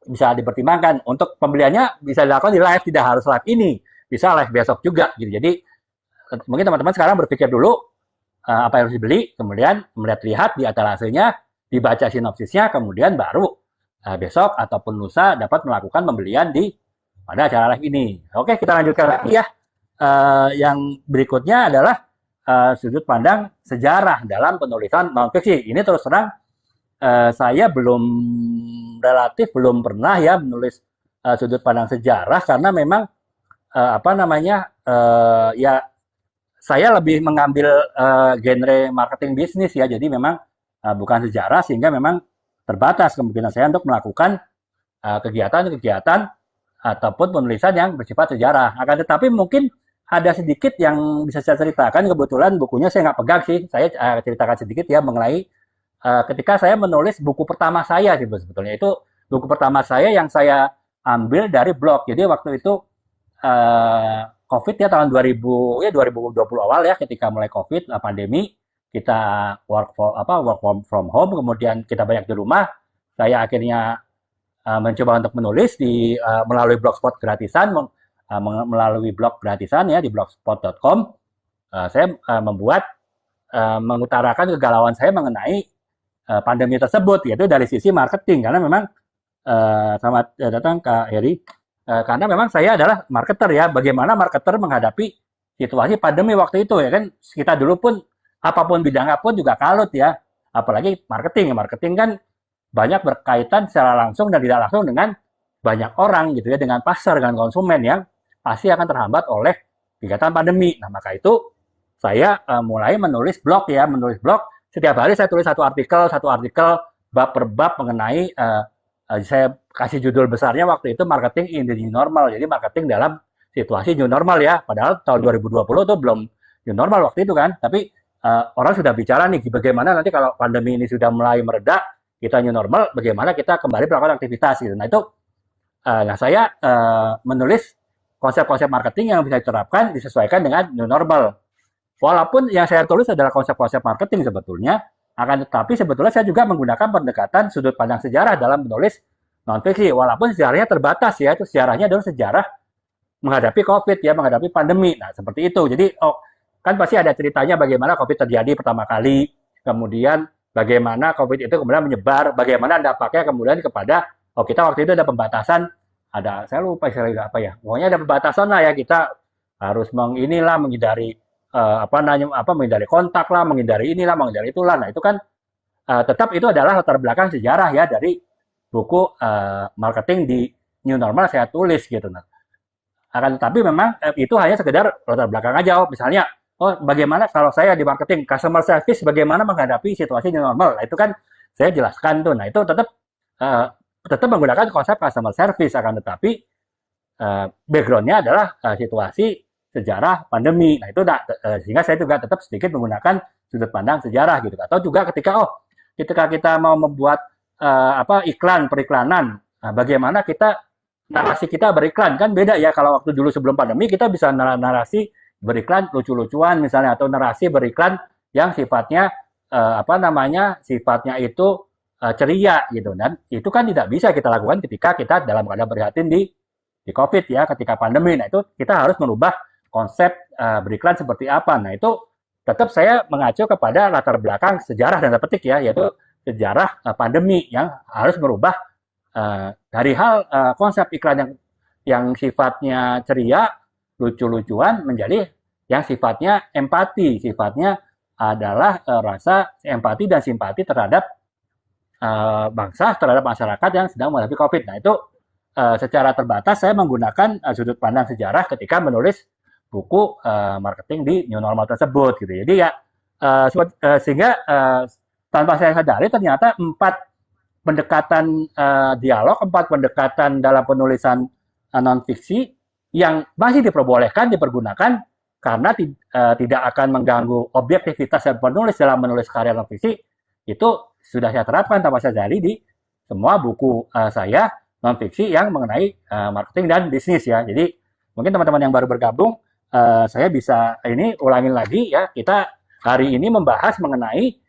bisa dipertimbangkan untuk pembeliannya bisa dilakukan di live, tidak harus live ini, bisa live besok juga gitu. Jadi mungkin teman-teman sekarang berpikir dulu apa yang harus dibeli, kemudian melihat di etalasenya, dibaca sinopsisnya, kemudian baru besok ataupun lusa dapat melakukan pembelian pada acara live ini. Oke, kita lanjutkan lagi ya. Yang berikutnya adalah sudut pandang sejarah dalam penulisan non-fiksi. Ini terus terang saya relatif belum pernah ya menulis sudut pandang sejarah, karena memang ya saya lebih mengambil genre marketing bisnis ya, jadi memang bukan sejarah, sehingga memang terbatas kemungkinan saya untuk melakukan kegiatan-kegiatan ataupun penulisan yang bersifat sejarah. Akan tetapi mungkin ada sedikit yang bisa saya ceritakan, kebetulan bukunya saya nggak pegang sih, saya ceritakan sedikit ya mengenai ketika saya menulis buku pertama saya sih sebetulnya. Itu buku pertama saya yang saya ambil dari blog. Jadi waktu itu COVID ya, tahun 2020 awal ya, ketika mulai COVID, pandemi, kita work from home, kemudian kita banyak di rumah. Saya akhirnya mencoba untuk menulis melalui blogspot gratisan, melalui blog gratisan ya di blogspot.com. Saya mengutarakan kegalauan saya mengenai pandemi tersebut, yaitu dari sisi marketing, karena memang selamat datang Kak Heri, karena memang saya adalah marketer ya. Bagaimana marketer menghadapi situasi pandemi waktu itu ya kan, kita dulu pun apapun bidangnya pun juga kalut ya, apalagi marketing kan banyak berkaitan secara langsung dan tidak langsung dengan banyak orang gitu ya, dengan pasar, dengan konsumen yang pasti akan terhambat oleh kegiatan pandemi. Nah, maka itu saya mulai menulis blog. Setiap hari saya tulis satu artikel bab per bab mengenai saya kasih judul besarnya waktu itu marketing in the new normal. Jadi marketing dalam situasi new normal ya. Padahal tahun 2020 itu belum new normal waktu itu kan. Tapi orang sudah bicara nih bagaimana nanti kalau pandemi ini sudah mulai mereda, kita new normal, bagaimana kita kembali melakukan aktivitas gitu. Nah itu, saya menulis konsep-konsep marketing yang bisa diterapkan, disesuaikan dengan new normal. Walaupun yang saya tulis adalah konsep-konsep marketing sebetulnya, akan tetapi sebetulnya saya juga menggunakan pendekatan sudut pandang sejarah dalam menulis non-fiksi. Walaupun sejarahnya terbatas ya, itu sejarahnya adalah sejarah menghadapi COVID ya, menghadapi pandemi. Nah, seperti itu. Jadi, kan pasti ada ceritanya bagaimana COVID terjadi pertama kali, kemudian bagaimana COVID itu kemudian menyebar, bagaimana dampaknya kemudian kepada, kita waktu itu ada pembatasan, saya lupa istilah apa ya, pokoknya ada pembatasan lah ya, kita harus menghindari menghindari kontak lah, menghindari menghindari itulah. Nah, itu kan tetap itu adalah latar belakang sejarah ya dari buku marketing di new normal saya tulis gitu. Nah, akan tetapi memang itu hanya sekedar latar belakang aja. Misalnya, bagaimana kalau saya di marketing customer service, bagaimana menghadapi situasi new normal. Nah, itu kan saya jelaskan tuh. Nah, itu tetap menggunakan konsep customer service, akan tetapi backgroundnya adalah situasi sejarah pandemi. Nah, itu sehingga saya juga tetap sedikit menggunakan sudut pandang sejarah gitu. Atau juga ketika kita mau membuat periklanan, bagaimana narasi kita beriklan kan beda ya. Kalau waktu dulu sebelum pandemi kita bisa narasi beriklan lucu-lucuan misalnya, atau narasi beriklan yang sifatnya sifatnya itu ceria gitu. Dan itu kan tidak bisa kita lakukan ketika kita dalam keadaan prihatin di COVID ya, ketika pandemi. Nah, itu kita harus merubah konsep beriklan seperti apa. Nah, itu tetap saya mengacu kepada latar belakang sejarah dan petik ya, yaitu sejarah pandemi yang harus merubah dari hal konsep iklan yang sifatnya ceria, lucu-lucuan, menjadi yang sifatnya empati, sifatnya adalah rasa empati dan simpati terhadap bangsa, terhadap masyarakat yang sedang menghadapi COVID. Nah, itu secara terbatas saya menggunakan sudut pandang sejarah ketika menulis buku marketing di new normal tersebut gitu. Jadi ya sehingga tanpa saya sadari ternyata 4 pendekatan dialog, 4 pendekatan dalam penulisan non-fiksi yang masih diperbolehkan dipergunakan karena tidak akan mengganggu objektivitas dan penulis dalam menulis karya non fiksi, itu sudah saya terapkan tanpa sadari di semua buku saya non fiksi yang mengenai marketing dan bisnis ya. Jadi mungkin teman-teman yang baru bergabung, saya bisa ini ulangin lagi ya. Kita hari ini membahas mengenai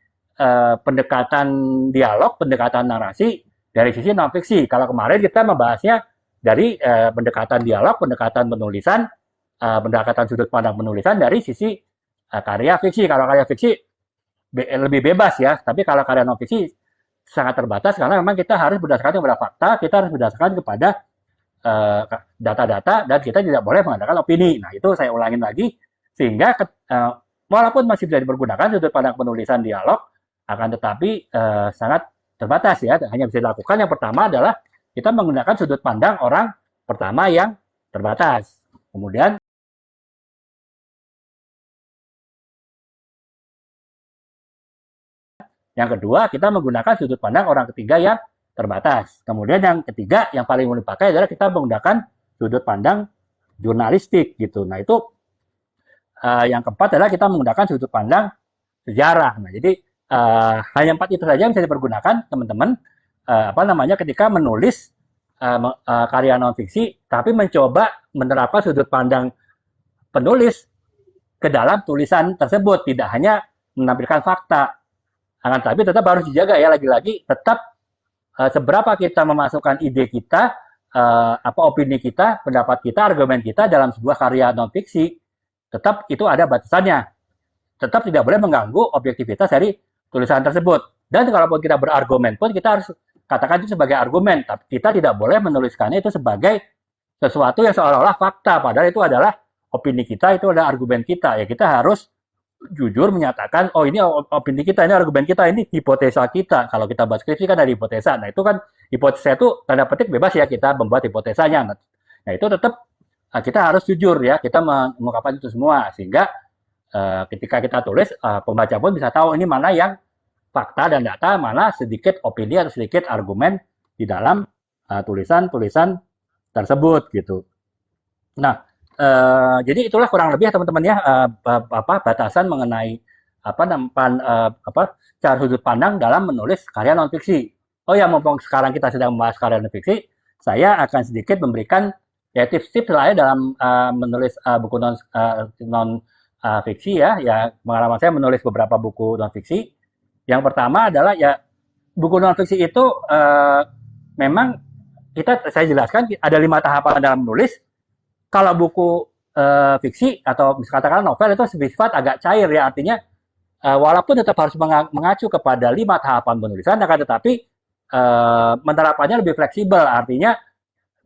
pendekatan dialog, pendekatan narasi dari sisi non fiksi. Kalau kemarin kita membahasnya dari pendekatan dialog, pendekatan penulisan, pendekatan sudut pandang penulisan dari sisi karya fiksi. Kalau karya fiksi lebih bebas ya, tapi kalau karya non fiksi sangat terbatas karena memang kita harus berdasarkan kepada fakta, kita harus berdasarkan kepada data-data, dan kita tidak boleh mengadakan opini. Nah, itu saya ulangin lagi, sehingga walaupun masih bisa dipergunakan sudut pandang penulisan dialog, akan tetapi sangat terbatas ya, hanya bisa dilakukan. Yang pertama adalah kita menggunakan sudut pandang orang pertama yang terbatas. Kemudian yang kedua, kita menggunakan sudut pandang orang ketiga yang terbatas. Kemudian yang ketiga, yang paling umum dipakai adalah kita menggunakan sudut pandang jurnalistik gitu. Nah, itu yang keempat adalah kita menggunakan sudut pandang sejarah. Nah, jadi hanya 4 itu saja yang bisa dipergunakan, teman-teman. Ketika menulis karya non fiksi, tapi mencoba menerapkan sudut pandang penulis ke dalam tulisan tersebut, tidak hanya menampilkan fakta. Tapi tetap harus dijaga ya, lagi-lagi tetap seberapa kita memasukkan ide kita, opini kita, pendapat kita, argumen kita dalam sebuah karya non fiksi, tetap itu ada batasannya. Tetap tidak boleh mengganggu objektivitas dari tulisan tersebut. Dan kalaupun kita berargumen pun, kita harus katakan itu sebagai argumen. Tapi kita tidak boleh menuliskannya itu sebagai sesuatu yang seolah-olah fakta, padahal itu adalah opini kita, itu adalah argumen kita. Ya, kita harus jujur menyatakan, oh ini opini kita, ini argumen kita, ini hipotesa kita. Kalau kita bahas skripsi kan ada hipotesa. Nah, itu kan hipotesa itu tanda petik bebas ya, kita membuat hipotesanya. Nah, itu tetap kita harus jujur ya, kita mengungkapkan itu semua, sehingga ketika kita tulis, pembaca pun bisa tahu ini mana yang fakta dan data, mana sedikit opini atau sedikit argumen di dalam tulisan-tulisan tersebut gitu. Nah, jadi itulah kurang lebih ya teman-teman ya, batasan mengenai cara sudut pandang dalam menulis karya non fiksi. Oh ya, mumpung sekarang kita sedang membahas karya non fiksi, saya akan sedikit memberikan ya tips-tips lah ya dalam menulis buku non fiksi ya. Ya, pengalaman saya menulis beberapa buku non fiksi. Yang pertama adalah ya, buku non fiksi itu memang saya jelaskan ada 5 tahapan dalam menulis. Kalau buku fiksi atau katakanlah novel itu bersifat agak cair ya, artinya walaupun tetap harus mengacu kepada 5 tahapan penulisan, akan tetapi penerapannya lebih fleksibel, artinya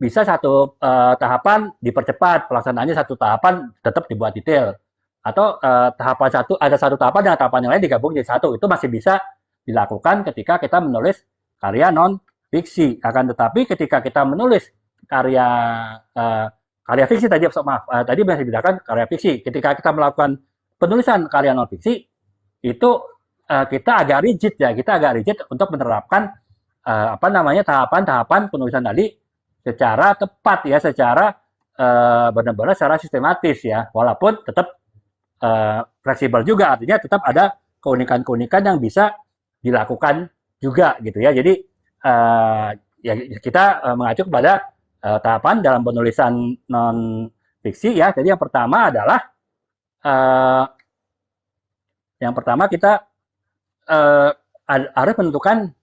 bisa satu tahapan dipercepat pelaksanaannya, satu tahapan tetap dibuat detail, atau ada satu tahapan dengan tahapan yang lain digabung jadi satu. Itu masih bisa dilakukan ketika kita menulis karya non fiksi. Akan tetapi ketika kita menulis karya fiksi tadi masih dibedakan karya fiksi. Ketika kita melakukan penulisan karya non fiksi, itu kita agak rigid ya, kita agak rigid untuk menerapkan tahapan-tahapan penulisan tadi secara tepat ya, secara benar-benar secara sistematis ya, walaupun tetap fleksibel juga, artinya tetap ada keunikan-keunikan yang bisa dilakukan juga gitu ya. Jadi ya kita mengacu kepada tahapan dalam penulisan non fiksi ya. Jadi yang pertama adalah kita harus menentukan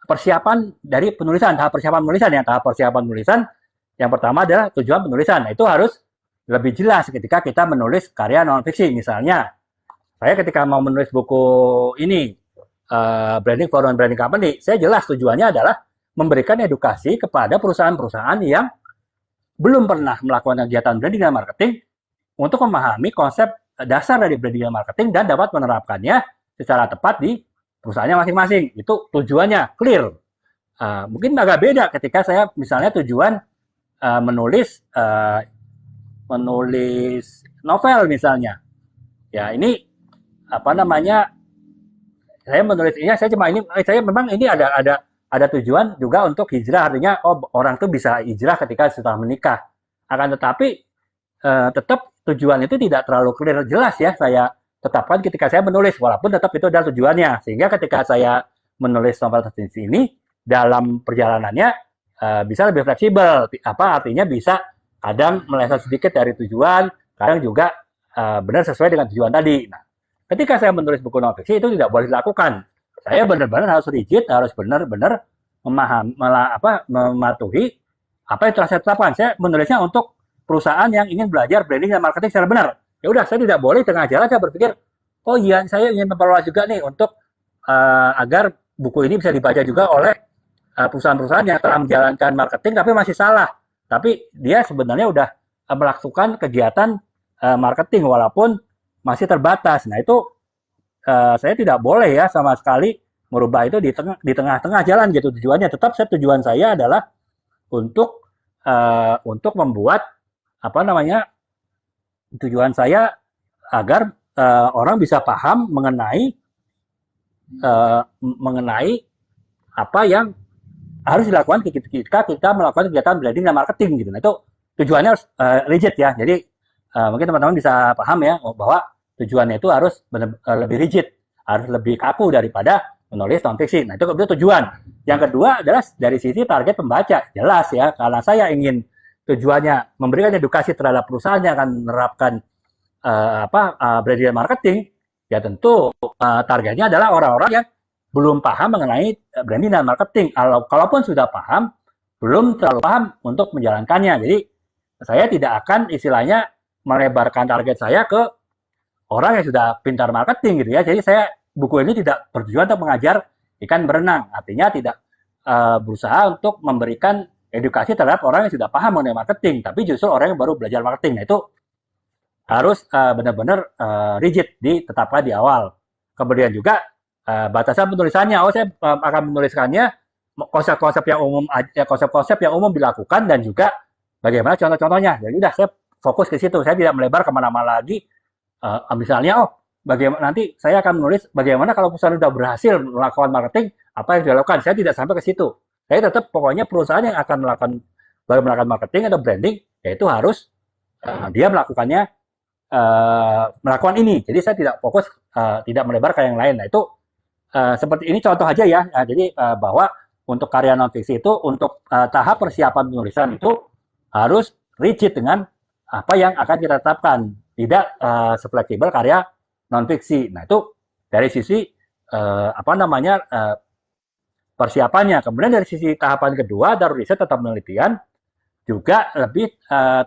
persiapan dari penulisan, tahap persiapan penulisan ya. Tahap persiapan penulisan yang pertama adalah tujuan penulisan. Nah, itu harus lebih jelas ketika kita menulis karya non fiksi. Misalnya, saya ketika mau menulis buku ini, Branding for Non-Branding Company, saya jelas tujuannya adalah memberikan edukasi kepada perusahaan-perusahaan yang belum pernah melakukan kegiatan branding dan marketing untuk memahami konsep dasar dari branding dan marketing dan dapat menerapkannya secara tepat di perusahaannya masing-masing. Itu tujuannya clear. Mungkin agak beda ketika saya misalnya tujuan menulis novel misalnya. Ya, ini saya menulis ini, saya memang ini ada tujuan juga untuk hijrah, artinya orang tuh bisa hijrah ketika setelah menikah. Akan tetapi tetap tujuan itu tidak terlalu clear jelas ya saya tetapkan ketika saya menulis, walaupun tetap itu adalah tujuannya. Sehingga ketika saya menulis novel tertentu ini, dalam perjalanannya bisa lebih fleksibel. Artinya bisa kadang meleset sedikit dari tujuan, kadang juga benar sesuai dengan tujuan tadi. Nah, ketika saya menulis buku non fiksi itu tidak boleh dilakukan. Saya benar-benar harus rigid, harus benar-benar mematuhi apa yang telah saya tetapkan. Saya menulisnya untuk perusahaan yang ingin belajar branding dan marketing secara benar. Ya udah, saya tidak boleh tengah jalan saya berpikir, oh iya, saya ingin memperluas juga nih untuk agar buku ini bisa dibaca juga oleh perusahaan-perusahaan yang telah menjalankan marketing tapi masih salah. Tapi dia sebenarnya udah melakukan kegiatan marketing walaupun masih terbatas. Nah itu saya tidak boleh ya sama sekali merubah itu di tengah-tengah jalan gitu tujuannya. Tetap tujuan saya adalah untuk membuat tujuan saya agar orang bisa paham mengenai apa yang harus dilakukan ketika kita melakukan kegiatan branding dan marketing gitu. Nah itu tujuannya harus rigid ya. Jadi mungkin teman-teman bisa paham ya bahwa tujuannya itu harus lebih rigid, harus lebih kaku daripada menulis non fiksi. Nah itu tujuan. Yang kedua adalah dari sisi target pembaca. Jelas ya, karena saya ingin tujuannya memberikan edukasi terhadap perusahaan yang akan menerapkan branding dan marketing, ya tentu targetnya adalah orang-orang yang belum paham mengenai branding dan marketing. Kalaupun sudah paham, belum terlalu paham untuk menjalankannya. Jadi saya tidak akan istilahnya melebarkan target saya ke orang yang sudah pintar marketing gitu ya. Jadi buku ini tidak bertujuan untuk mengajar ikan berenang. Artinya tidak berusaha untuk memberikan edukasi terhadap orang yang sudah paham mengenai marketing, tapi justru orang yang baru belajar marketing. Nah itu harus benar-benar rigid ditetapkan di awal. Kemudian juga batasan penulisannya. Saya akan menuliskannya konsep-konsep yang umum dilakukan dan juga bagaimana contoh-contohnya. Jadi saya fokus ke situ. Saya tidak melebar kemana-mana lagi. Misalnya, bagaimana nanti saya akan menulis bagaimana kalau perusahaan sudah berhasil melakukan marketing, apa yang dilakukan. Saya tidak sampai ke situ. Saya tetap pokoknya perusahaan yang akan melakukan marketing atau branding, yaitu harus dia melakukan ini. Jadi saya tidak fokus, tidak melebar ke yang lain. Nah itu seperti ini contoh aja ya. Jadi bahwa untuk karya non fiksi itu untuk tahap persiapan penulisan itu harus rigid dengan apa yang akan kita tetapkan, tidak sefleksibel karya non fiksi. Nah itu dari sisi persiapannya. Kemudian dari sisi tahapan kedua, ada riset atau penelitian, juga lebih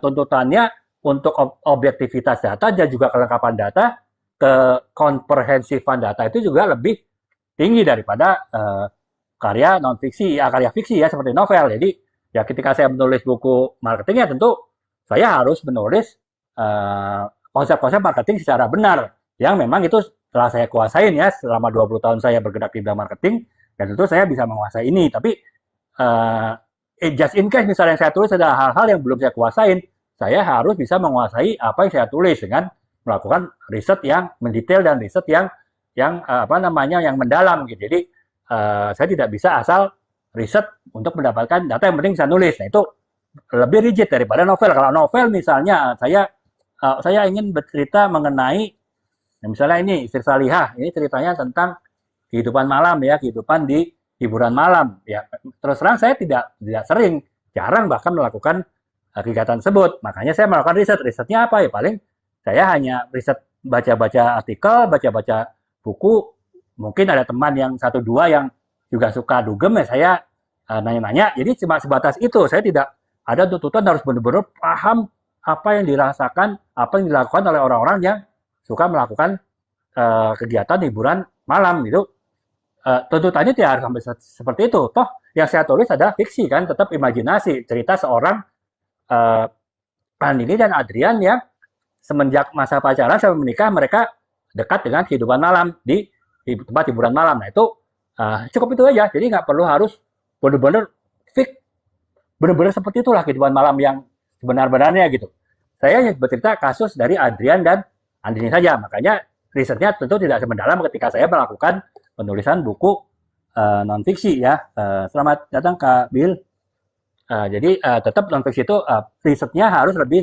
tuntutannya untuk objektivitas data dan juga kelengkapan data, kekomprehensifan data itu juga lebih tinggi daripada karya non fiksi, karya fiksi ya seperti novel. Jadi ya ketika saya menulis buku marketing ya tentu saya harus menulis konsep-konsep marketing secara benar yang memang itu telah saya kuasain ya selama 20 tahun saya bergerak di bidang marketing. Dan tentu saya bisa menguasai ini, tapi just in case misalnya saya tulis ada hal-hal yang belum saya kuasain, saya harus bisa menguasai apa yang saya tulis dengan melakukan riset yang mendetail dan riset yang mendalam gitu. Jadi saya tidak bisa asal riset untuk mendapatkan data, yang penting bisa nulis. Nah itu lebih rigid daripada novel. Kalau novel misalnya saya ingin bercerita mengenai misalnya ini Istri Salihah, ini ceritanya tentang kehidupan malam ya, kehidupan di hiburan malam ya. Terus terang saya tidak jarang bahkan melakukan kegiatan tersebut. Makanya saya melakukan risetnya apa ya, paling saya hanya riset baca-baca artikel, baca-baca buku. Mungkin ada teman yang 1-2 yang juga suka dugem ya, saya nanya-nanya. Jadi cuma sebatas itu. Saya tidak ada tuntutan harus benar-benar paham apa yang dirasakan, apa yang dilakukan oleh orang-orang yang suka melakukan kegiatan hiburan malam gitu. Tuntutannya tidak harus sampai seperti itu. Toh yang saya tulis adalah fiksi kan, tetap imajinasi, cerita seorang Andini dan Adrian yang semenjak masa pacaran sampai menikah mereka dekat dengan kehidupan malam di tempat hiburan malam. Nah itu cukup itu aja. Jadi nggak perlu harus benar-benar fix, benar-benar seperti itulah kehidupan malam yang sebenar-benarnya gitu. Saya hanya bercerita kasus dari Adrian dan Andini saja. Makanya risetnya tentu tidak semendalam ketika saya melakukan penulisan buku non fiksi ya. Selamat datang Kak Bill. Jadi tetap non-fiksi itu risetnya harus lebih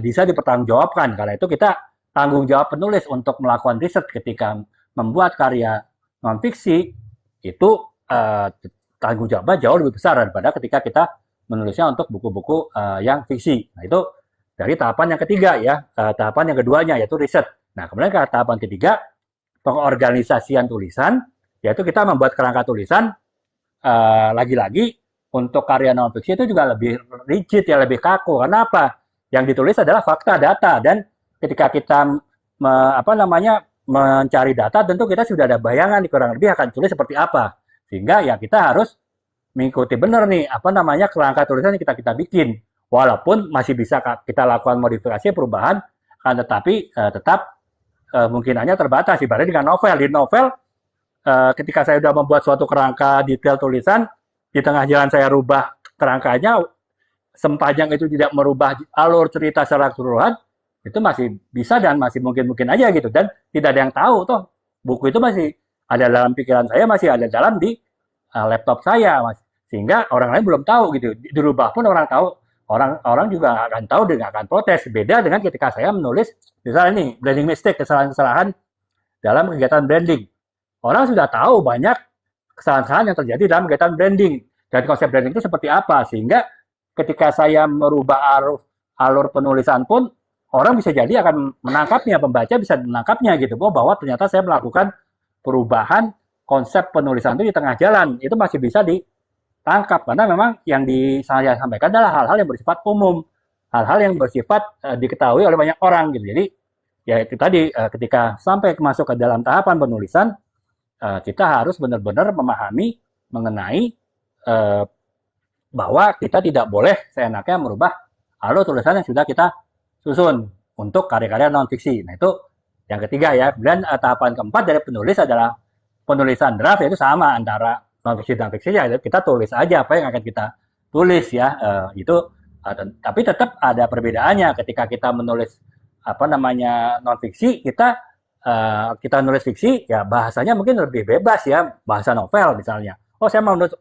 bisa dipertanggungjawabkan. Karena itu kita tanggung jawab penulis untuk melakukan riset ketika membuat karya non-fiksi itu uh, tanggung jawabnya jauh lebih besar daripada ketika kita menulisnya untuk buku-buku yang fiksi. Nah itu dari tahapan yang ketiga ya, tahapan yang keduanya yaitu riset. Nah kemudian ke tahapan ketiga, pengorganisasian tulisan, yaitu kita membuat kerangka tulisan lagi-lagi untuk karya non fiksi itu juga lebih rigid ya, lebih kaku. Karena apa? Yang ditulis adalah fakta, data, dan ketika kita mencari data, tentu kita sudah ada bayangan kurang lebih akan tulis seperti apa. Sehingga ya kita harus mengikuti benar nih kerangka tulisan yang kita bikin. Walaupun masih bisa kita lakukan modifikasi perubahan, kan tetapi tetap kemungkinannya terbatas. Ibaratnya dengan novel. Di novel ketika saya sudah membuat suatu kerangka detail tulisan, di tengah jalan saya rubah kerangkanya, sepanjang itu tidak merubah alur cerita secara keseluruhan, itu masih bisa dan masih mungkin aja gitu. Dan tidak ada yang tahu toh buku itu masih ada dalam pikiran saya, masih ada dalam di laptop saya, Mas. Sehingga orang lain belum tahu gitu. Dirubah pun orang tahu, orang juga akan tahu dan akan protes. Beda dengan ketika saya menulis misalnya nih branding mistake, kesalahan-kesalahan dalam kegiatan branding. Orang sudah tahu banyak kesalahan-kesalahan yang terjadi dalam kegiatan branding dan konsep branding itu seperti apa, sehingga ketika saya merubah alur penulisan pun orang bisa jadi akan menangkapnya, pembaca bisa menangkapnya gitu, bahwa ternyata saya melakukan perubahan konsep penulisan itu di tengah jalan. Itu masih bisa ditangkap karena memang yang saya sampaikan adalah hal-hal yang bersifat umum, hal-hal yang bersifat diketahui oleh banyak orang gitu. Jadi ya itu tadi ketika sampai masuk ke dalam tahapan penulisan, kita harus benar-benar memahami mengenai bahwa kita tidak boleh seenaknya merubah alur tulisan yang sudah kita susun untuk karya-karya non-fiksi. Nah itu yang ketiga ya. Kemudian tahapan keempat dari penulis adalah penulisan draft, yaitu sama antara non-fiksi dan fiksi ya. Kita tulis aja apa yang akan kita tulis ya. Tapi tetap ada perbedaannya ketika kita menulis non-fiksi, kita nulis fiksi ya bahasanya mungkin lebih bebas ya, bahasa novel misalnya. Oh saya mau nulis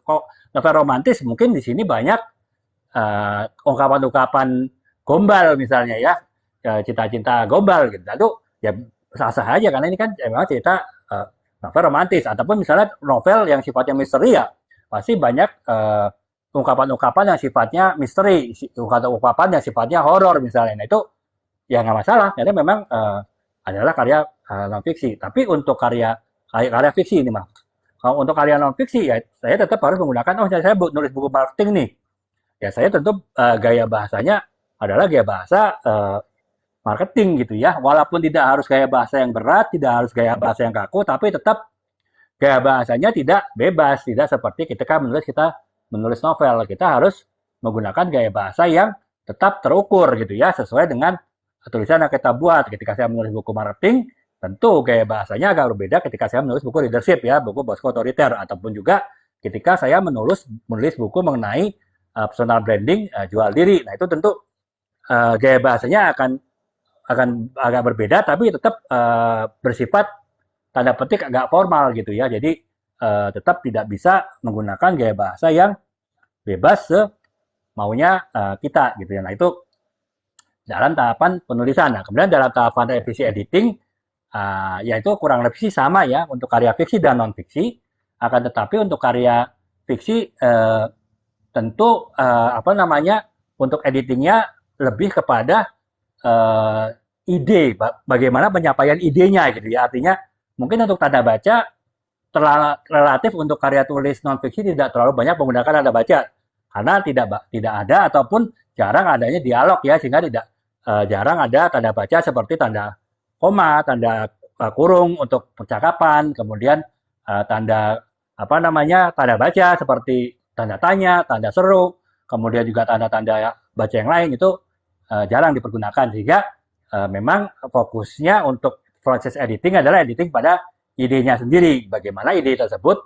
novel romantis, mungkin di sini banyak ungkapan-ungkapan gombal misalnya ya, cinta-cinta gombal gitu. Lalu ya sah-sah aja karena ini kan memang cerita novel romantis, ataupun misalnya novel yang sifatnya misteri ya pasti banyak ungkapan-ungkapan yang sifatnya misteri, ungkapan yang sifatnya horor misalnya. Nah itu ya nggak masalah, karena memang adalah karya non fiksi. Tapi untuk karya fiksi ini mah, kalau untuk karya non fiksi ya saya tetap harus menggunakan saya nulis buku marketing nih. Ya saya tentu gaya bahasanya adalah gaya bahasa marketing gitu ya. Walaupun tidak harus gaya bahasa yang berat, tidak harus gaya bahasa yang kaku, tapi tetap gaya bahasanya tidak bebas, tidak seperti ketika kita menulis novel. Kita harus menggunakan gaya bahasa yang tetap terukur gitu ya, sesuai dengan tulisan yang kita buat. Ketika saya menulis buku marketing, tentu gaya bahasanya agak berbeda ketika saya menulis buku leadership ya, buku bosku otoriter, ataupun juga ketika saya menulis buku mengenai personal branding, jual diri. Nah itu tentu gaya bahasanya akan agak berbeda, tapi tetap bersifat tanda petik agak formal gitu ya. Jadi tetap tidak bisa menggunakan gaya bahasa yang bebas semaunya kita gitu ya. Nah itu dalam tahapan penulisan. Nah, kemudian dalam tahapan revisi editing, yaitu kurang lebih sama ya untuk karya fiksi dan non-fiksi. Akan tetapi untuk karya fiksi tentu untuk editingnya lebih kepada ide, bagaimana penyampaian idenya gitu ya. Artinya mungkin untuk tanda baca relatif untuk karya tulis non-fiksi tidak terlalu banyak menggunakan tanda baca karena tidak ada ataupun jarang adanya dialog ya, sehingga jarang ada tanda baca seperti tanda koma, tanda kurung untuk percakapan, kemudian tanda tanda baca seperti tanda tanya, tanda seru, kemudian juga tanda-tanda baca yang lain itu jarang dipergunakan, sehingga memang fokusnya untuk proses editing adalah editing pada idenya sendiri, bagaimana ide tersebut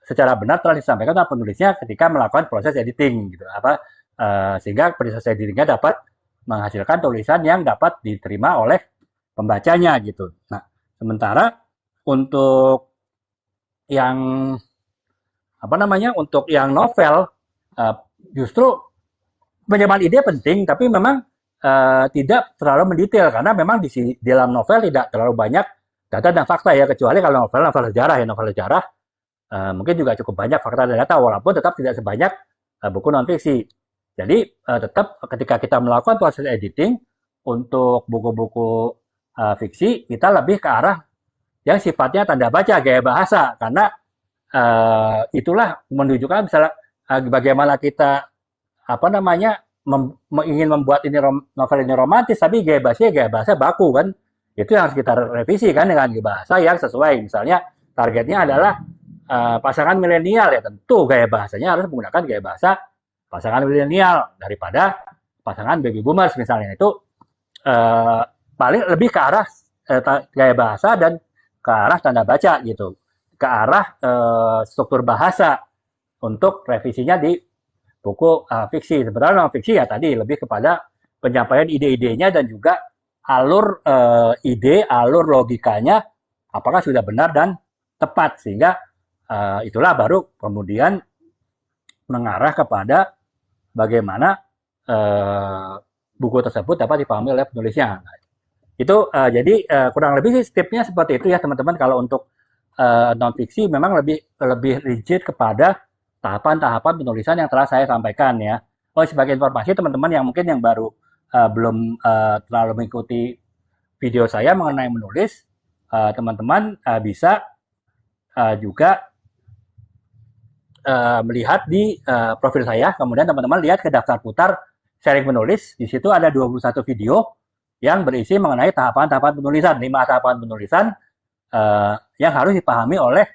secara benar telah disampaikan oleh penulisnya ketika melakukan proses editing gitu, sehingga proses editingnya dapat menghasilkan tulisan yang dapat diterima oleh pembacanya gitu. Nah, sementara untuk yang untuk yang novel justru penyampaian ide penting, tapi memang tidak terlalu mendetail karena memang di dalam novel tidak terlalu banyak data dan fakta ya, kecuali kalau novel sejarah ya, novel sejarah mungkin juga cukup banyak fakta dan data walaupun tetap tidak sebanyak buku non fiksi. Jadi tetap ketika kita melakukan proses editing untuk buku-buku fiksi, kita lebih ke arah yang sifatnya tanda baca, gaya bahasa, karena itulah menunjukkan misalnya bagaimana kita apa namanya ingin membuat ini novel ini romantis, tapi gaya bahasa baku kan, itu yang harus kita revisi kan dengan gaya bahasa yang sesuai. Misalnya targetnya adalah pasangan milenial, ya tentu gaya bahasanya harus menggunakan gaya bahasa pasangan milenial daripada pasangan baby boomers misalnya. Itu paling lebih ke arah gaya bahasa dan ke arah tanda baca gitu, ke arah struktur bahasa untuk revisinya di buku fiksi. Sebenarnya non fiksi ya tadi lebih kepada penyampaian ide-idenya dan juga alur ide, alur logikanya apakah sudah benar dan tepat, sehingga itulah baru kemudian mengarah kepada bagaimana buku tersebut dapat dipahami oleh penulisnya. Itu jadi kurang lebih sih tipsnya seperti itu ya teman-teman. Kalau untuk non fiksi memang lebih rigid kepada tahapan-tahapan penulisan yang telah saya sampaikan ya. Oh, sebagai informasi teman-teman yang mungkin yang baru belum terlalu mengikuti video saya mengenai menulis, teman-teman bisa juga melihat di profil saya, kemudian teman-teman lihat ke daftar putar sharing menulis. Di situ ada 21 video yang berisi mengenai tahapan-tahapan penulisan, 5 tahapan penulisan yang harus dipahami oleh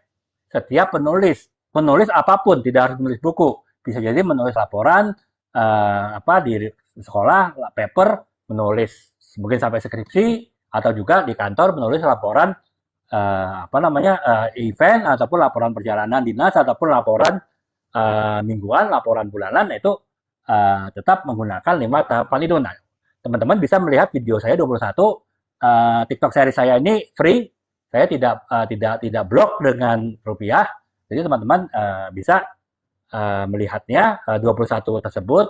setiap penulis. Penulis apapun, tidak harus menulis buku. Bisa jadi menulis laporan di sekolah, paper, menulis mungkin sampai skripsi, atau juga di kantor menulis laporan event ataupun laporan perjalanan dinas ataupun laporan mingguan, laporan bulanan, itu tetap menggunakan 5 tahapan itu. Nah, teman-teman bisa melihat video saya 21 TikTok seri saya ini free. Saya tidak blok dengan rupiah. Jadi teman-teman bisa melihatnya 21 tersebut.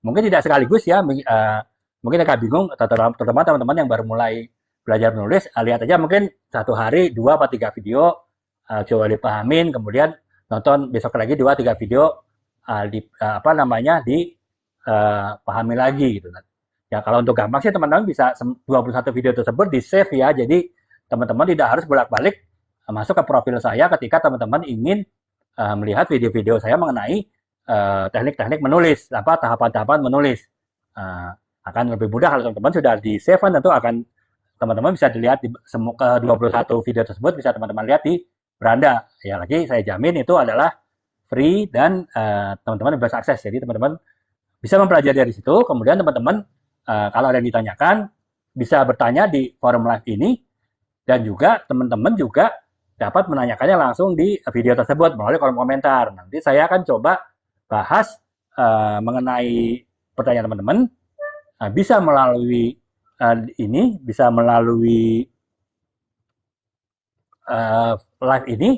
Mungkin tidak sekaligus ya, mungkin agak bingung, terutama teman-teman yang baru mulai belajar menulis, lihat aja mungkin satu hari 2 atau 3 video, coba dipahamin, kemudian nonton besok lagi 2-3 video, dipahami lagi gitu. Ya kalau untuk gampang sih teman-teman bisa 21 video tersebut di save ya, jadi teman-teman tidak harus bolak-balik masuk ke profil saya ketika teman-teman ingin melihat video-video saya mengenai teknik-teknik menulis, tahapan-tahapan menulis. Akan lebih mudah kalau teman-teman sudah di save, tentu akan teman-teman bisa dilihat di semua ke 21 video tersebut, bisa teman-teman lihat di beranda. Ya lagi saya jamin itu adalah free dan teman-teman bisa akses. Jadi teman-teman bisa mempelajari dari situ. Kemudian teman-teman kalau ada yang ditanyakan bisa bertanya di forum live ini, dan juga teman-teman juga dapat menanyakannya langsung di video tersebut melalui kolom komentar. Nanti saya akan coba bahas mengenai pertanyaan teman-teman, bisa melalui bisa melalui live ini.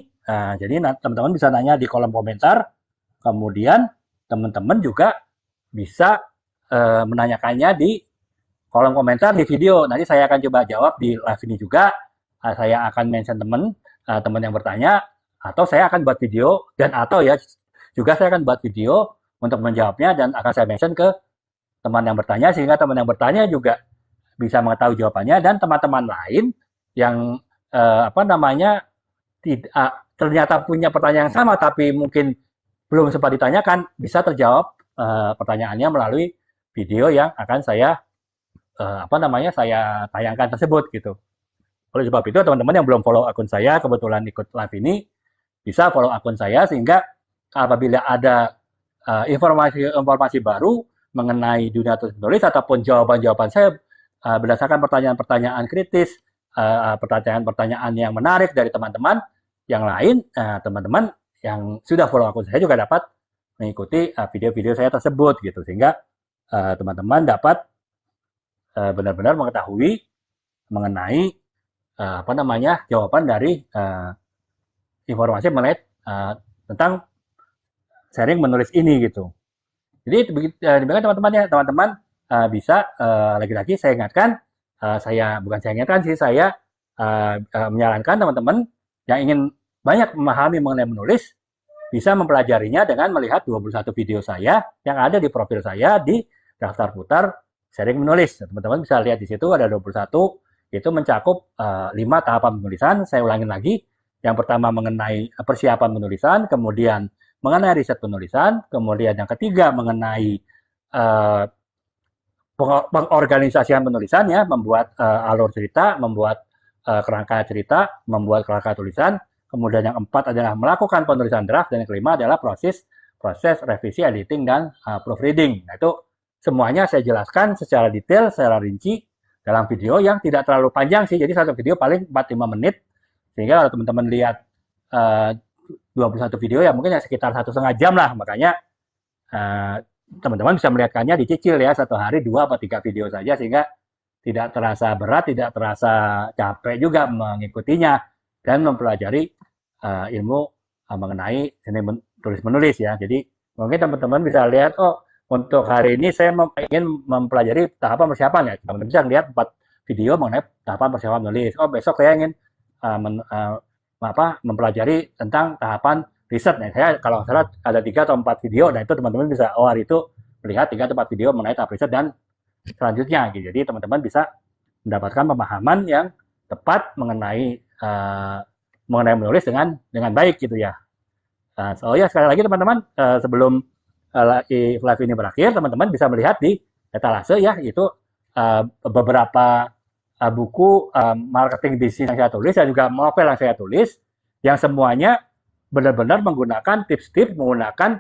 Jadi teman-teman bisa nanya di kolom komentar, kemudian teman-teman juga bisa menanyakannya di kolom komentar di video. Nanti saya akan coba jawab di live ini juga. Saya akan mention teman yang bertanya, atau saya akan buat video, dan atau ya juga saya akan buat video untuk menjawabnya dan akan saya mention ke teman yang bertanya, sehingga teman yang bertanya juga bisa mengetahui jawabannya, dan teman-teman lain yang ternyata punya pertanyaan yang sama tapi mungkin belum sempat ditanyakan, bisa terjawab pertanyaannya melalui video yang akan saya saya tayangkan tersebut gitu. Oleh sebab itu teman-teman yang belum follow akun saya, kebetulan ikut live ini, bisa follow akun saya, sehingga apabila ada informasi baru mengenai dunia tulis ataupun jawaban-jawaban saya berdasarkan pertanyaan-pertanyaan kritis, pertanyaan-pertanyaan yang menarik dari teman-teman yang lain, teman-teman yang sudah follow akun saya juga dapat mengikuti video-video saya tersebut gitu, sehingga teman-teman dapat benar-benar mengetahui mengenai jawaban dari informasi mengenai tentang sharing menulis ini gitu. Jadi demikian teman-teman ya, teman-teman bisa lagi-lagi saya ingatkan, bukan saya ingatkan sih, saya menyarankan teman-teman yang ingin banyak memahami mengenai menulis bisa mempelajarinya dengan melihat 21 video saya yang ada di profil saya di daftar putar sharing menulis. Teman-teman bisa lihat di situ ada 21, itu mencakup 5 tahapan penulisan. Saya ulangin lagi. Yang pertama mengenai persiapan penulisan, kemudian mengenai riset penulisan, kemudian yang ketiga mengenai pengorganisasian penulisan ya, membuat alur cerita, membuat kerangka cerita, membuat kerangka tulisan. Kemudian yang keempat adalah melakukan penulisan draft, dan yang kelima adalah proses revisi, editing, dan proofreading. Nah, itu semuanya saya jelaskan secara detail, secara rinci dalam video yang tidak terlalu panjang sih. Jadi satu video paling 4-5 menit. Sehingga kalau teman-teman lihat 21 video ya mungkin ya sekitar 1,5 jam lah. Makanya teman-teman bisa melihatkannya dicicil ya, satu hari 2 atau 3 video saja, sehingga tidak terasa berat, tidak terasa capek juga mengikutinya dan mempelajari ilmu mengenai seni tulis menulis ya. Jadi mungkin teman-teman bisa lihat, oh untuk hari ini saya ingin mempelajari tahapan persiapan ya. Teman-teman bisa lihat 4 video mengenai tahapan persiapan menulis. Oh besok saya ingin mempelajari tentang tahapan riset. Nah, saya kalau salah ada 3 atau 4 video. Nah itu teman-teman bisa hari itu melihat 3 atau 4 video mengenai tahap riset dan selanjutnya. Gitu. Jadi teman-teman bisa mendapatkan pemahaman yang tepat mengenai menulis dengan baik gitu ya. So ya sekali lagi teman-teman, sebelum live ini berakhir, teman-teman bisa melihat di etalase ya, itu beberapa buku marketing bisnis yang saya tulis dan juga novel yang saya tulis, yang semuanya benar-benar menggunakan tips-tips, menggunakan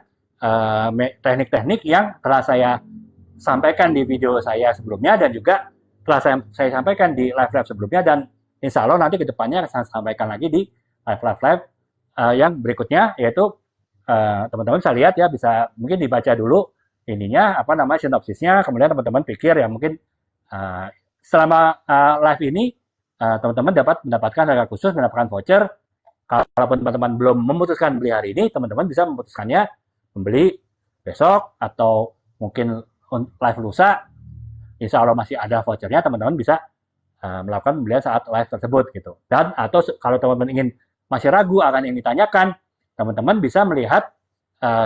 teknik-teknik yang telah saya sampaikan di video saya sebelumnya dan juga telah saya sampaikan di live-live sebelumnya, dan insya Allah nanti ke depannya saya sampaikan lagi di live yang berikutnya, yaitu teman-teman bisa lihat ya, bisa mungkin dibaca dulu ininya, sinopsisnya, kemudian teman-teman pikir ya mungkin selama live ini teman-teman dapat mendapatkan harga khusus, mendapatkan voucher. Kalau teman-teman belum memutuskan beli hari ini, teman-teman bisa memutuskannya membeli besok atau mungkin live lusa. Insya Allah masih ada vouchernya, teman-teman bisa melakukan pembelian saat live tersebut gitu. Dan atau kalau teman-teman ingin masih ragu akan yang ditanyakan, teman-teman bisa melihat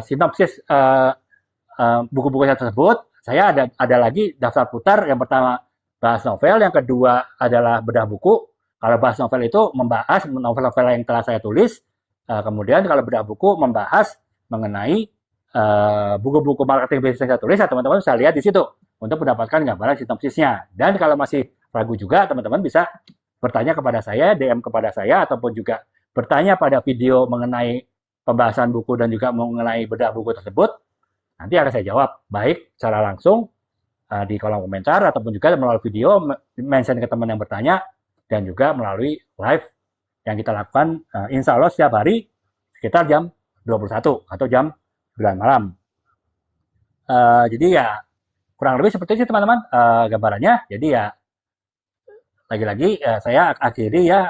sinopsis buku-buku tersebut. Saya ada lagi daftar putar. Yang pertama bahas novel, yang kedua adalah bedah buku. Kalau bahas novel itu membahas novel-novel yang telah saya tulis. Kemudian kalau bedah buku membahas mengenai buku-buku marketing bisnis yang saya tulis. Teman-teman bisa lihat di situ untuk mendapatkan gambaran sinopsisnya. Dan kalau masih ragu juga, teman-teman bisa bertanya kepada saya, DM kepada saya, ataupun juga bertanya pada video mengenai pembahasan buku dan juga mengenai bedah buku tersebut. Nanti akan saya jawab, baik secara langsung di kolom komentar, ataupun juga melalui video, mention ke teman yang bertanya, dan juga melalui live yang kita lakukan insya Allah setiap hari sekitar jam 21 atau jam 9 malam. Jadi ya kurang lebih seperti itu teman-teman gambarannya. Jadi ya lagi-lagi saya akhiri ya,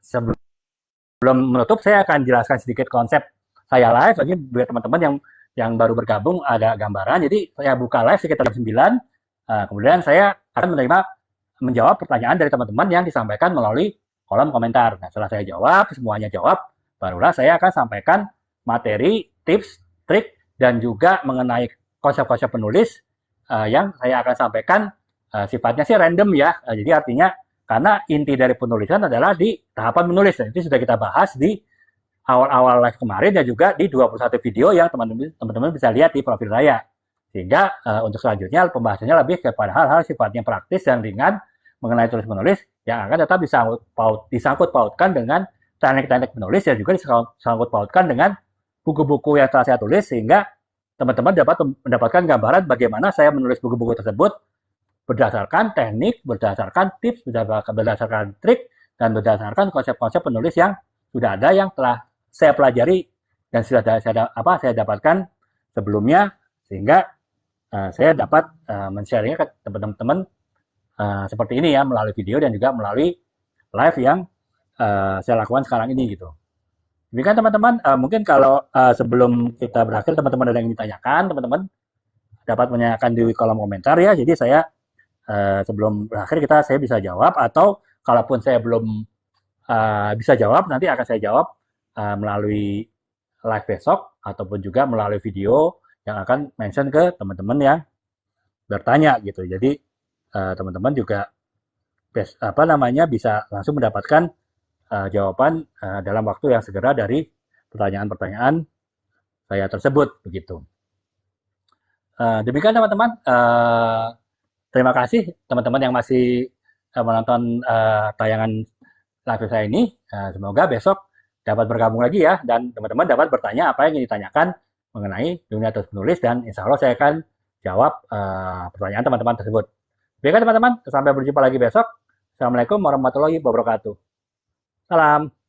sebelum menutup saya akan jelaskan sedikit konsep saya live lagi buat teman-teman yang baru bergabung, ada gambaran. Jadi saya buka live sekitar jam 9, kemudian saya akan menjawab pertanyaan dari teman-teman yang disampaikan melalui kolom komentar. Nah, setelah saya jawab, semuanya jawab, barulah saya akan sampaikan materi, tips, trik, dan juga mengenai konsep-konsep penulis yang saya akan sampaikan sifatnya sih random ya. Jadi artinya karena inti dari penulisan adalah di tahapan menulis. Dan itu sudah kita bahas di awal-awal live kemarin dan juga di 21 video yang teman-teman bisa lihat di profil saya. Sehingga untuk selanjutnya pembahasannya lebih kepada hal-hal sifatnya praktis dan ringan mengenai tulis menulis yang akan tetap disangkut pautkan dengan teknik-teknik menulis, dan juga disangkut pautkan dengan buku-buku yang telah saya tulis, sehingga teman-teman dapat mendapatkan gambaran bagaimana saya menulis buku-buku tersebut berdasarkan teknik, berdasarkan tips, berdasarkan trik, dan berdasarkan konsep-konsep penulis yang sudah ada, yang telah saya pelajari dan sudah saya dapatkan sebelumnya, sehingga saya dapat men-sharingnya ke teman-teman seperti ini ya, melalui video dan juga melalui live yang saya lakukan sekarang ini gitu. Demikian teman-teman, mungkin kalau sebelum kita berakhir, teman-teman ada yang ditanyakan, teman-teman dapat menanyakan di kolom komentar ya. Jadi saya sebelum berakhir saya bisa jawab, atau kalaupun saya belum bisa jawab, nanti akan saya jawab melalui live besok ataupun juga melalui video yang akan mention ke teman-teman yang bertanya gitu. Jadi teman-teman juga bisa langsung mendapatkan jawaban dalam waktu yang segera dari pertanyaan-pertanyaan saya tersebut begitu. Demikian teman-teman. Terima kasih teman-teman yang masih menonton tayangan live saya ini. Semoga besok dapat bergabung lagi ya, dan teman-teman dapat bertanya apa yang ingin ditanyakan mengenai dunia terus menulis, dan insya Allah saya akan jawab pertanyaan teman-teman tersebut. Baiklah teman-teman, sampai berjumpa lagi besok. Assalamualaikum warahmatullahi wabarakatuh. Salam.